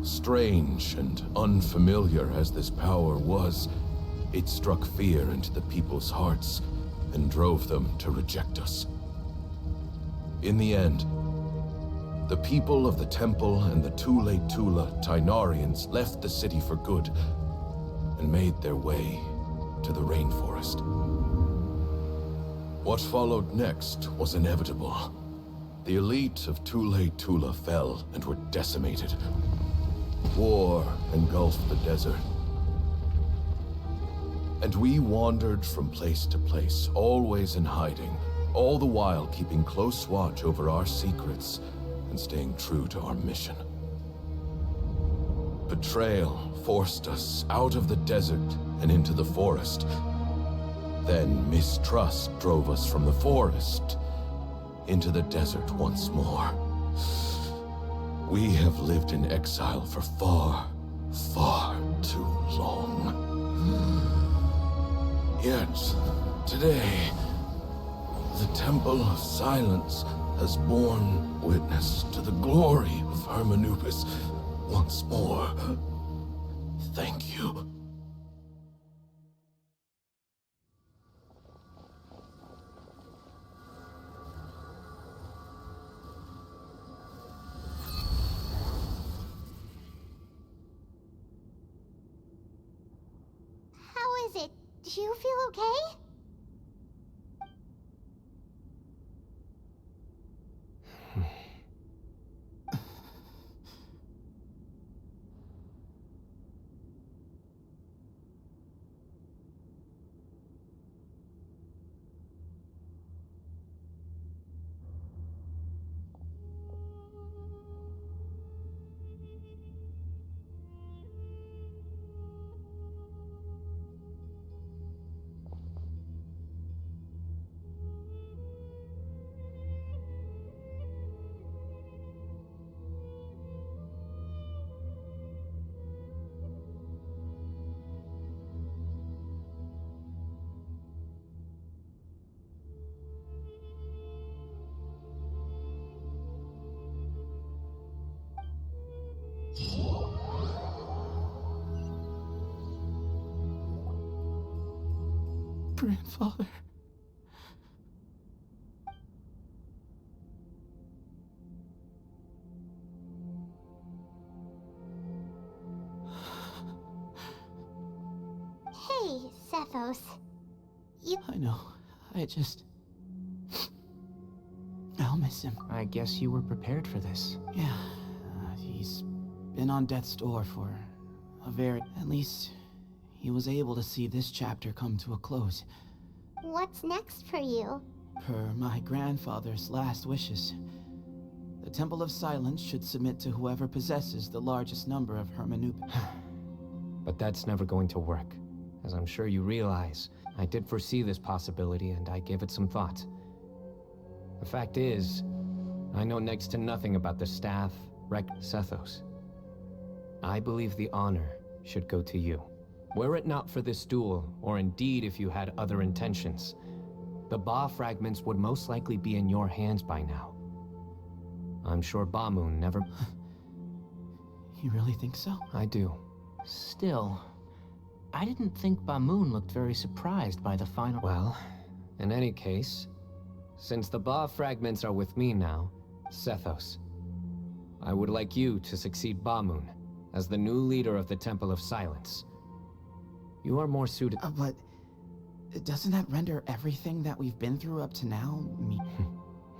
Strange and unfamiliar as this power was, it struck fear into the people's hearts and drove them to reject us. In the end, the people of the temple and the Tule-Tula Tynarians left the city for good and made their way to the rainforest. What followed next was inevitable. The elite of Tule-Tula fell and were decimated. War engulfed the desert. And we wandered from place to place, always in hiding, all the while keeping close watch over our secrets and staying true to our mission. Betrayal forced us out of the desert and into the forest. Then mistrust drove us from the forest into the desert once more. We have lived in exile for far, far too long. Yet, today, the Temple of Silence has borne witness to the glory of Hermanubis once more. Thank you. is it? Do you feel okay? Grandfather. Hey, Sethos. I know. I'll miss him. I guess you were prepared for this. Yeah. He's been on death's door for at least he was able to see this chapter come to a close. What's next for you? Per my grandfather's last wishes, the Temple of Silence should submit to whoever possesses the largest number of Hermanubis. But that's never going to work. As I'm sure you realize, I did foresee this possibility and I gave it some thought. The fact is, I know next to nothing about the staff, Sethos. I believe the honor should go to you. Were it not for this duel, or indeed if you had other intentions, the Ba fragments would most likely be in your hands by now. I'm sure Bamoon never... You really think so? I do. Still, I didn't think Bamoon looked very surprised by the final... Well, in any case, since the Ba fragments are with me now, Sethos, I would like you to succeed Bamoon as the new leader of the Temple of Silence. You are more suited... But doesn't that render everything that we've been through up to now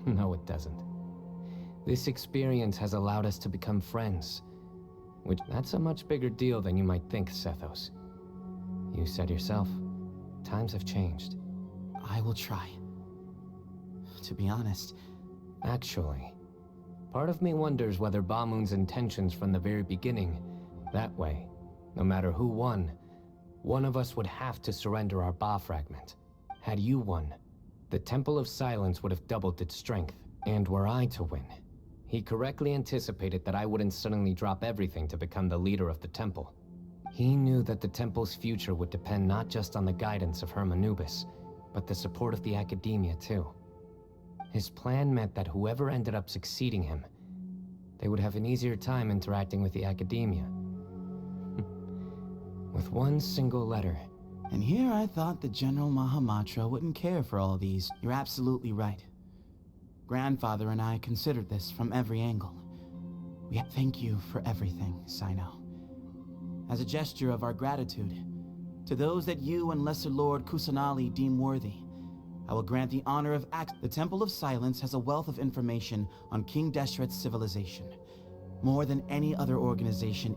No, it doesn't. This experience has allowed us to become friends, which that's a much bigger deal than you might think, Sethos. You said yourself, times have changed. I will try. To be honest... Actually, part of me wonders whether Bamoon's intentions from the very beginning, that way, no matter who won, one of us would have to surrender our Ba fragment. Had you won, the Temple of Silence would have doubled its strength. And were I to win, he correctly anticipated that I wouldn't suddenly drop everything to become the leader of the temple. He knew that the temple's future would depend not just on the guidance of Hermanubis, but the support of the academia too. His plan meant that whoever ended up succeeding him, they would have an easier time interacting with the academia. With one single letter. And here I thought the General Mahamatra wouldn't care for all these. You're absolutely right. Grandfather and I considered this from every angle. We thank you for everything, Sino. As a gesture of our gratitude, to those that you and Lesser Lord Kusanali deem worthy, I will grant the honor of The Temple of Silence has a wealth of information on King Deshret's civilization. More than any other organization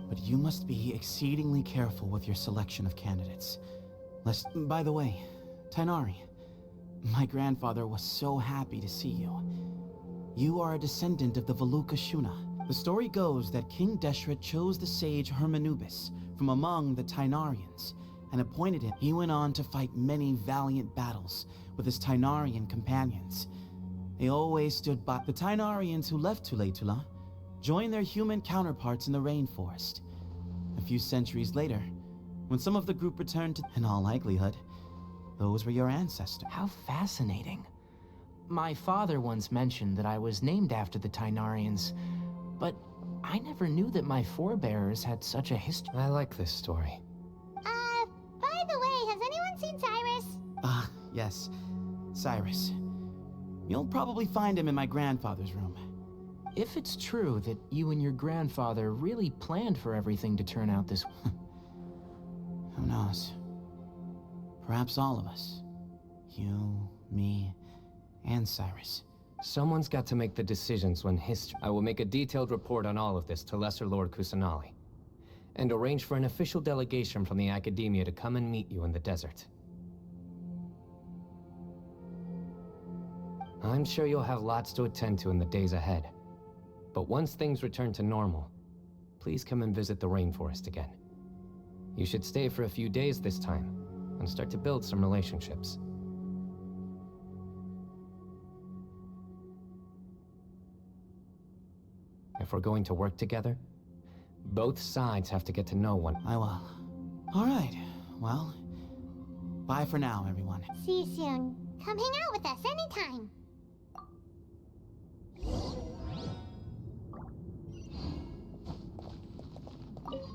but you must be exceedingly careful with your selection of candidates. By the way, Tainari, my grandfather was so happy to see you. You are a descendant of the Valuka Shuna. The story goes that King Deshret chose the sage Hermanubis from among the Tainarians and appointed him. He went on to fight many valiant battles with his Tainarian companions. They always stood by. The Tainarians who left Tuletula joined their human counterparts in the rainforest. A few centuries later, when some of the group returned to, in all likelihood, those were your ancestors. How fascinating. My father once mentioned that I was named after the Tainarians, but I never knew that my forebears had such a history. I like this story. By the way, has anyone seen Cyrus? Yes. Cyrus. You'll probably find him in my grandfather's room. If it's true that you and your grandfather really planned for everything to turn out this way... Who knows? Perhaps all of us. You, me, and Cyrus. Someone's got to make the decisions when history... I will make a detailed report on all of this to Lesser Lord Kusanali, and arrange for an official delegation from the Academia to come and meet you in the desert. I'm sure you'll have lots to attend to in the days ahead. But once things return to normal, please come and visit the rainforest again. You should stay for a few days this time, and start to build some relationships. If we're going to work together, both sides have to get to know one. I will. All right. Well, bye for now, everyone. See you soon. Come hang out with us anytime.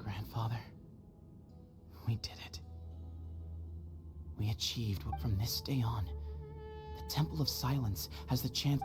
Grandfather, we did it. We achieved what from this day on, the Temple of Silence has the chance...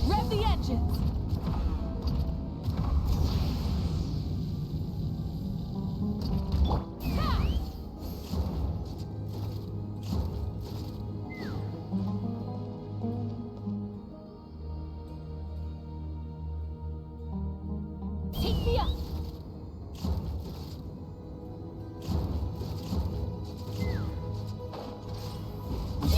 Rev the engines! Take me up! Yeah!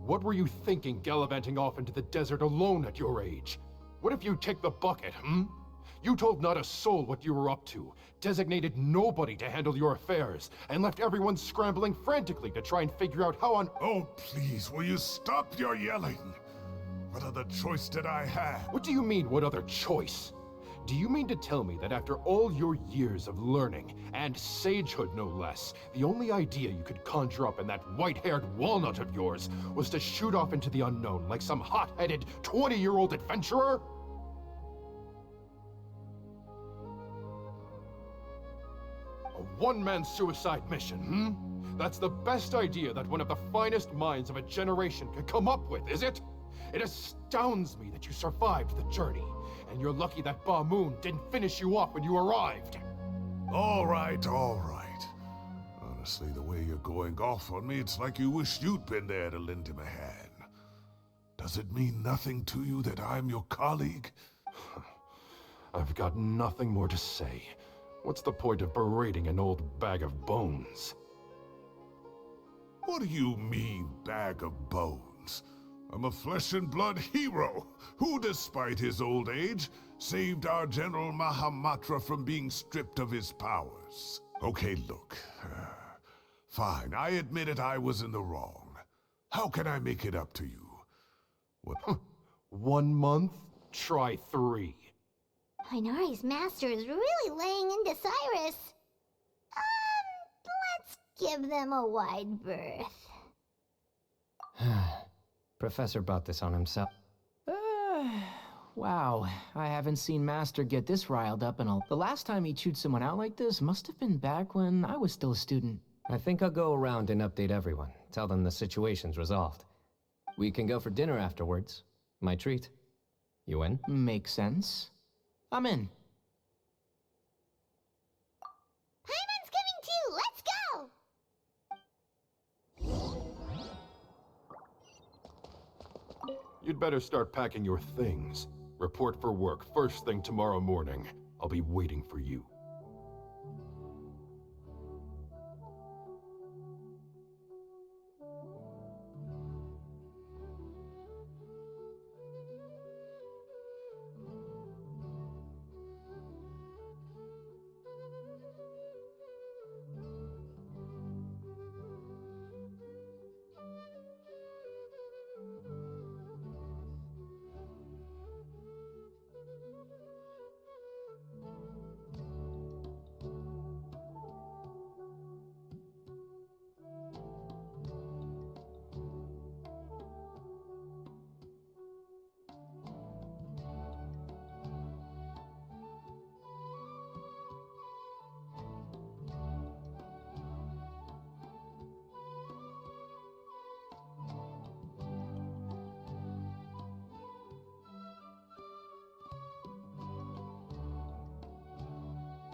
What were you thinking gallivanting off into the desert alone at your age? What if you take the bucket, hmm? You told not a soul what you were up to, designated nobody to handle your affairs, and left everyone scrambling frantically to try and figure out how on... Oh, please, will you stop your yelling? What other choice did I have? What do you mean, what other choice? Do you mean to tell me that after all your years of learning, and sagehood no less, the only idea you could conjure up in that white-haired walnut of yours was to shoot off into the unknown like some hot-headed 20-year-old adventurer? A one-man suicide mission, hmm? That's the best idea that one of the finest minds of a generation could come up with, is it? It astounds me that you survived the journey, and you're lucky that Ba Moon didn't finish you off when you arrived. All right, all right. Honestly, the way you're going off on me, it's like you wish you'd been there to lend him a hand. Does it mean nothing to you that I'm your colleague? I've got nothing more to say. What's the point of berating an old bag of bones? What do you mean, bag of bones? I'm a flesh-and-blood hero, who, despite his old age, saved our General Mahamatra from being stripped of his powers. Okay, look. Fine, I admit it, I was in the wrong. How can I make it up to you? What? 1 month? Try 3. Inari's master is really laying into Cyrus. Let's give them a wide berth. Professor brought this on himself. Wow, I haven't seen Master get this riled up in a... The last time he chewed someone out like this must have been back when I was still a student. I think I'll go around and update everyone. Tell them the situation's resolved. We can go for dinner afterwards. My treat. You in? Makes sense. I'm in. Paimon's coming too! Let's go! You'd better start packing your things. Report for work first thing tomorrow morning. I'll be waiting for you.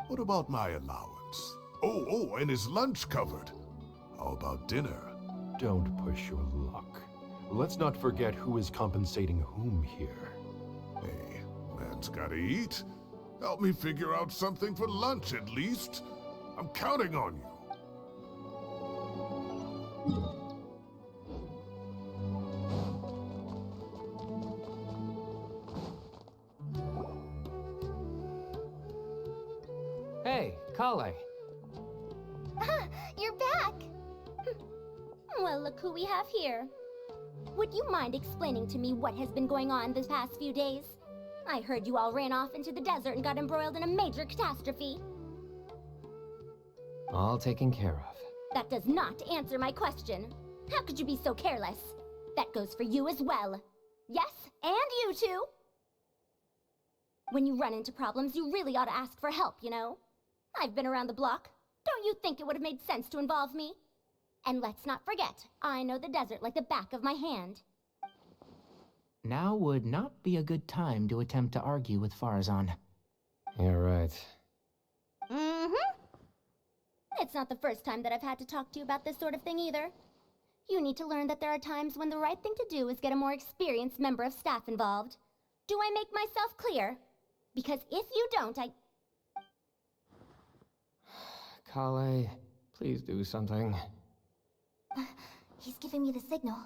What about my allowance? Oh, and his lunch covered. How about dinner? Don't push your luck. Let's not forget who is compensating whom here. Hey, man's gotta eat. Help me figure out something for lunch at least. I'm counting on you. Hey, Kale. You're back! Well, look who we have here. Would you mind explaining to me what has been going on this past few days? I heard you all ran off into the desert and got embroiled in a major catastrophe. All taken care of. That does not answer my question. How could you be so careless? That goes for you as well. Yes, and you too. When you run into problems, you really ought to ask for help, you know? I've been around the block. Don't you think it would have made sense to involve me? And let's not forget, I know the desert like the back of my hand. Now would not be a good time to attempt to argue with Farazan. You're right. Mm-hmm. It's not the first time that I've had to talk to you about this sort of thing either. You need to learn that there are times when the right thing to do is get a more experienced member of staff involved. Do I make myself clear? Because if you don't, Kale, please do something. He's giving me the signal.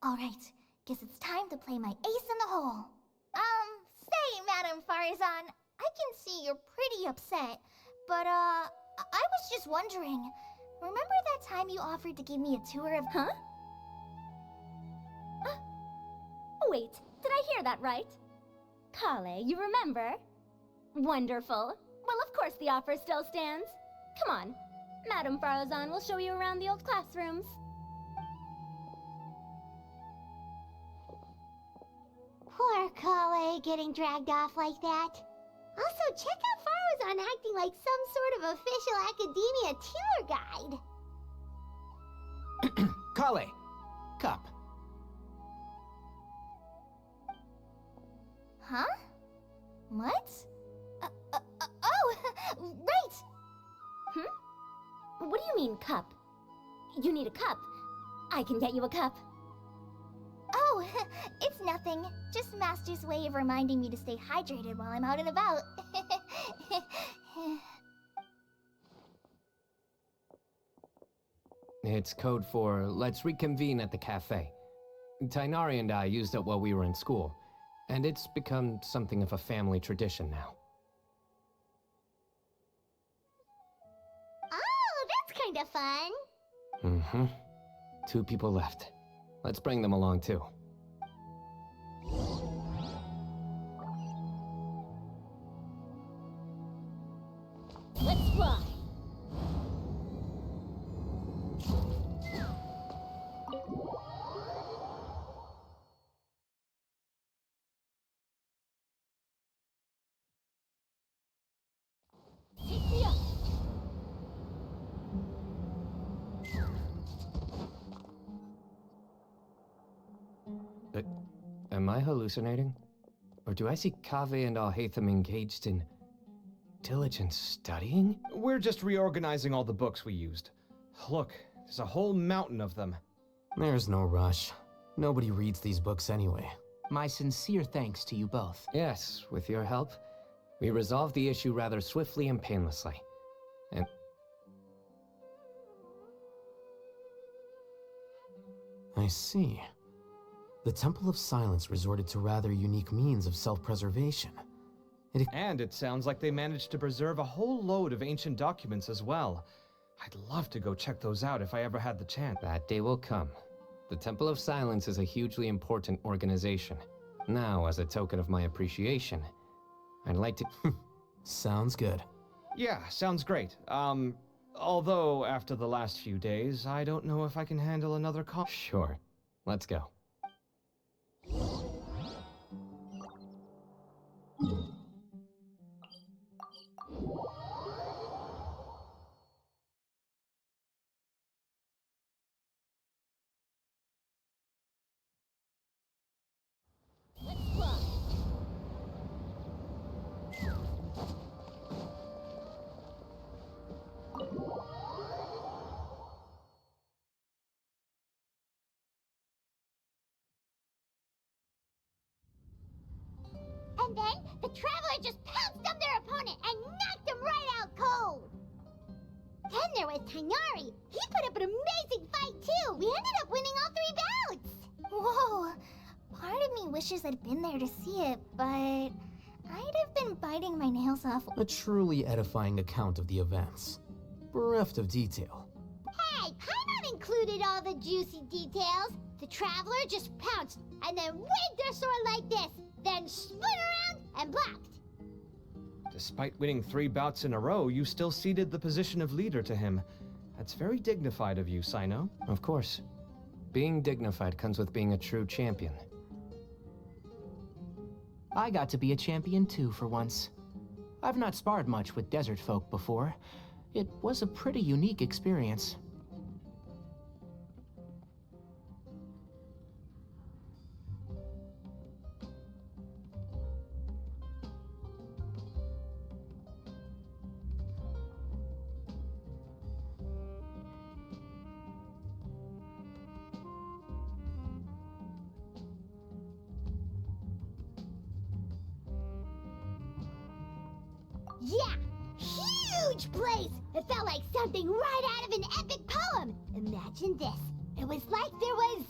All right, guess it's time to play my ace in the hole. Say, Madame Farazan, I can see you're pretty upset, but, I was just wondering, remember that time you offered to give me a tour of— Huh? Wait, did I hear that right? Kale, you remember? Wonderful. Well, of course the offer still stands. Come on. Madame Farazan will show you around the old classrooms. Poor Kale getting dragged off like that. Also, check out Farazan acting like some sort of official academia tour guide. Kale! Cup. Huh? What? Oh, right! What do you mean, cup? You need a cup. I can get you a cup. Oh, it's nothing. Just Master's way of reminding me to stay hydrated while I'm out and about. It's code for let's reconvene at the cafe. Tainari and I used it while we were in school, and it's become something of a family tradition now. Oh, that's kind of fun. Mm-hmm. 2 people left. Let's bring them along too. Let's fly. Take me up. Am I hallucinating? Or do I see Kaveh and Alhaitham engaged in diligent studying? We're just reorganizing all the books we used. Look, there's a whole mountain of them. There's no rush. Nobody reads these books anyway. My sincere thanks to you both. Yes, with your help, we resolved the issue rather swiftly and painlessly. And... I see. The Temple of Silence resorted to rather unique means of self-preservation. And it sounds like they managed to preserve a whole load of ancient documents as well. I'd love to go check those out if I ever had the chance. That day will come. The Temple of Silence is a hugely important organization. Now, as a token of my appreciation, I'd like to... Sounds good. Yeah, sounds great. Although after the last few days, I don't know if I can handle another call. Sure. Let's go. And then the Traveler just pounced on their opponent and knocked him right out cold. Then there was Tainari. He put up an amazing fight too. We ended up winning all 3 bouts. Whoa. Part of me wishes I'd been there to see it, but I'd have been biting my nails off. A truly edifying account of the events. Bereft of detail. Hey, Paimon included all the juicy details. The Traveler just pounced and then waved their sword like this, then spun around and blocked. Despite winning 3 bouts in a row, you still ceded the position of leader to him. That's very dignified of you, Sino. Of course. Being dignified comes with being a true champion. I got to be a champion too for once. I've not sparred much with desert folk before. It was a pretty unique experience. Yeah, huge place! It felt like something right out of an epic poem. Imagine this. It was like there was...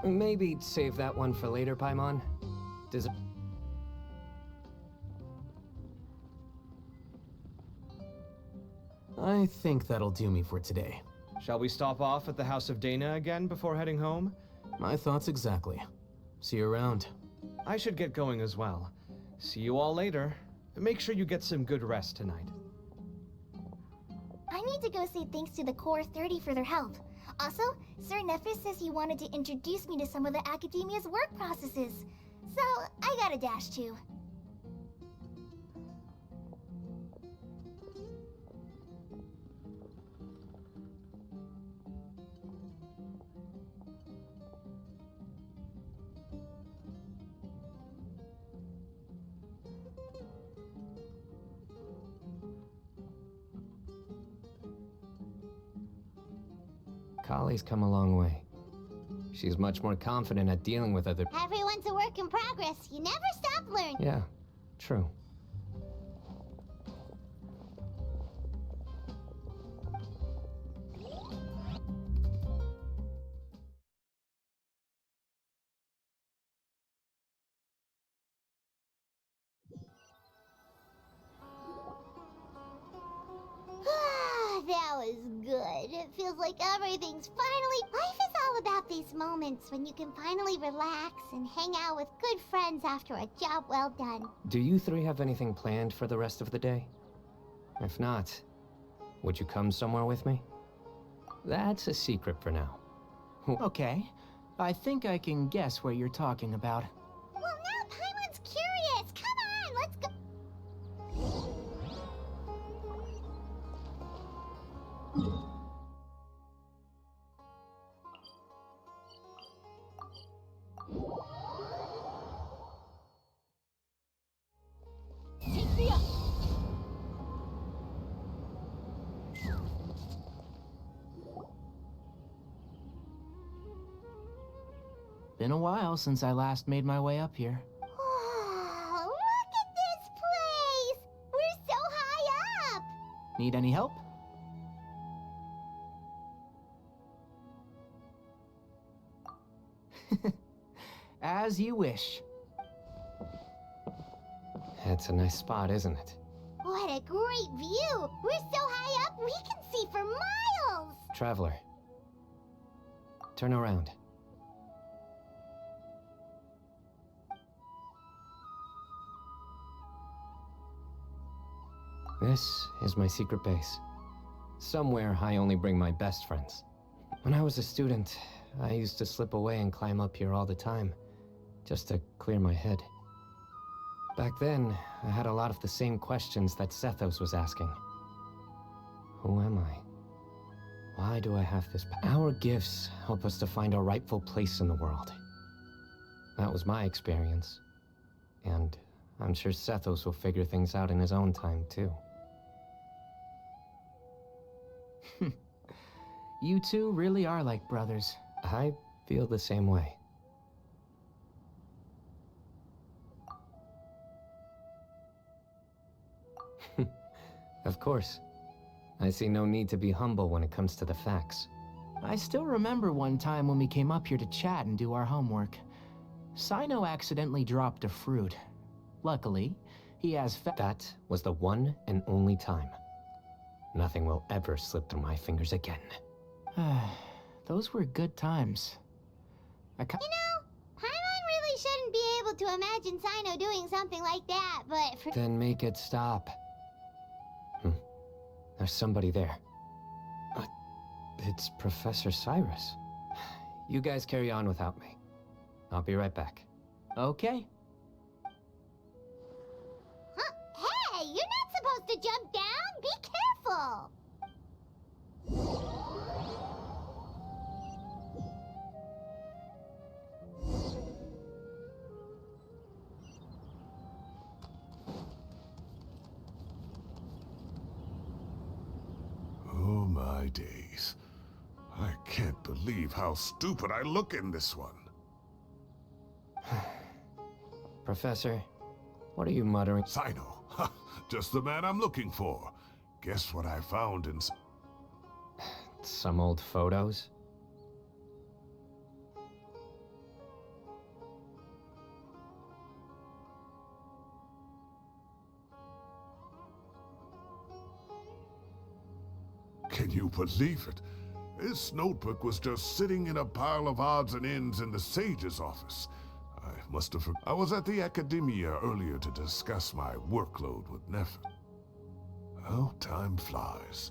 Maybe save that one for later, Paimon. Does it... I think that'll do me for today. Shall we stop off at the House of Dana again before heading home? My thoughts exactly. See you around. I should get going as well. See you all later. Make sure you get some good rest tonight. I need to go say thanks to the Core 30 for their help. Also, Sir Nephis says he wanted to introduce me to some of the Academia's work processes. So, I gotta dash too. Kali's come a long way. She's much more confident at dealing with other... Everyone's a work in progress. You never stop learning. Yeah, true. That was good. It feels like everything's finally... Life is all about these moments when you can finally relax and hang out with good friends after a job well done. Do you three have anything planned for the rest of the day? If not, would you come somewhere with me? That's a secret for now. Okay. I think I can guess what you're talking about. Well, now Paimon's curious. Come on, let's go. Take me up! Been a while since I last made my way up here. Oh, look at this place! We're so high up! Need any help? As you wish. It's a nice spot, isn't it? What a great view! We're so high up, we can see for miles! Traveler. Turn around. This is my secret base. Somewhere I only bring my best friends. When I was a student, I used to slip away and climb up here all the time, just to clear my head. Back then, I had a lot of the same questions that Sethos was asking. Who am I? Why do I have this power? Our gifts help us to find our rightful place in the world. That was my experience. And I'm sure Sethos will figure things out in his own time, too. You two really are like brothers. I feel the same way. Of course. I see no need to be humble when it comes to the facts. I still remember one time when we came up here to chat and do our homework. Sino accidentally dropped a fruit. Luckily, he has That was the one and only time. Nothing will ever slip through my fingers again. Those were good times. You know, Paimon really shouldn't be able to imagine Sino doing something like that, but for... Then make it stop. There's somebody there. It's Professor Cyrus. You guys carry on without me. I'll be right back. Okay. Huh? Hey, you're not supposed to jump down! Be careful! Oh my days. I can't believe how stupid I look in this one. Professor, what are you muttering? Sino. Ha! Just the man I'm looking for. Guess what I found in... Some old photos? Can you believe it? This notebook was just sitting in a pile of odds and ends in the sage's office. I must have... I was at the academia earlier to discuss my workload with Neff. Well, time flies.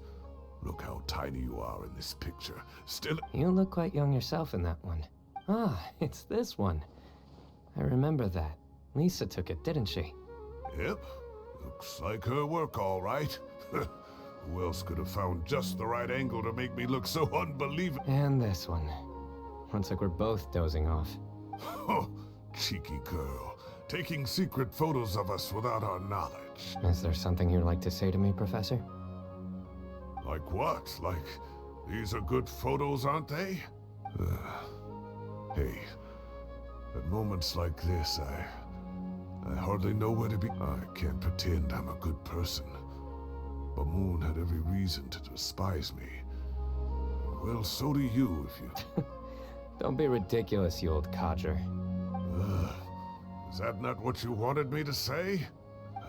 Look how tiny you are in this picture. Still... You look quite young yourself in that one. Ah, it's this one. I remember that. Lisa took it, didn't she? Yep. Looks like her work, all right. Who else could have found just the right angle to make me look so unbelievable? And this one. Looks like we're both dozing off. Oh, cheeky girl. Taking secret photos of us without our knowledge. Is there something you'd like to say to me, Professor? Like what? Like, these are good photos, aren't they? Hey, at moments like this, I hardly know where to be. I can't pretend I'm a good person. Bamoon had every reason to despise me. Well, so do you if you... Don't be ridiculous, you old codger. Is that not what you wanted me to say?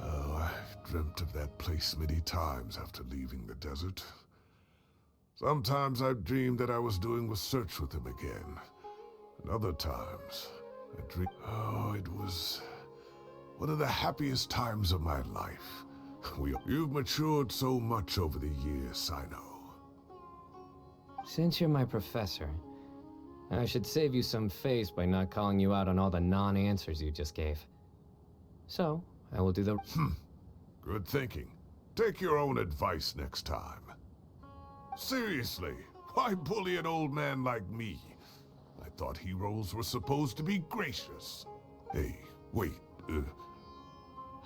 Oh, I've dreamt of that place many times after leaving the desert. Sometimes I've dreamed that I was doing research with him again. And other times, I dreamed... Oh, it was one of the happiest times of my life. You've matured so much over the years, I know. Since you're my professor, I should save you some face by not calling you out on all the non-answers you just gave. So, I will do the... Good thinking. Take your own advice next time. Seriously, why bully an old man like me? I thought heroes were supposed to be gracious. Hey, wait,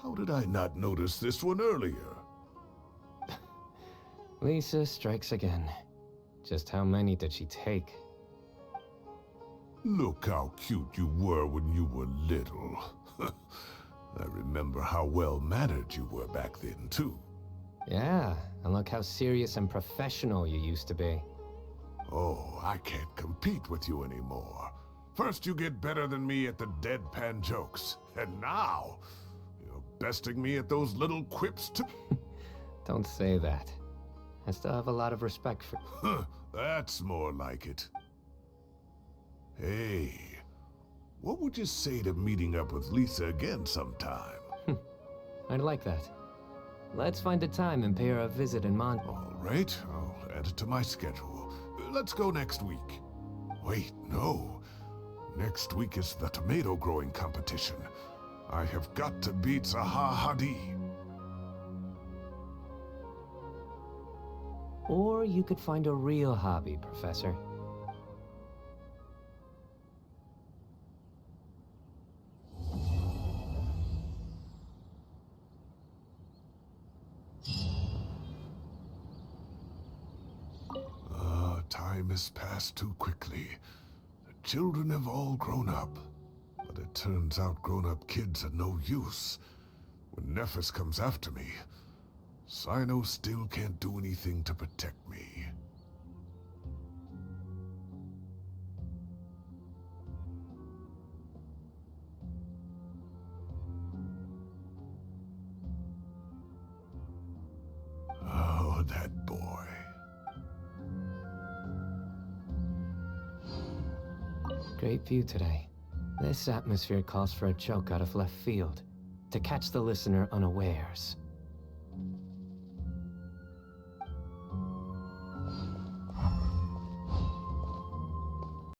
how did I not notice this one earlier? Lisa strikes again. Just how many did she take? Look how cute you were when you were little. I remember how well-mannered you were back then, too. Yeah, and look how serious and professional you used to be. Oh, I can't compete with you anymore. First you get better than me at the deadpan jokes, and now you're besting me at those little quips too. Don't say that. I still have a lot of respect for... That's more like it. Hey, what would you say to meeting up with Lisa again sometime? I'd like that. Let's find a time and pay her a visit in Mon... All right, I'll add it to my schedule. Let's go next week. Wait, no. Next week is the tomato growing competition. I have got to beat Zaha Hadid. Or you could find a real hobby, Professor. Time has passed too quickly. The children have all grown up. But it turns out grown-up kids are no use. When Nephis comes after me, Sino still can't do anything to protect me. Oh, that boy. Great view today. This atmosphere calls for a joke out of left field, to catch the listener unawares.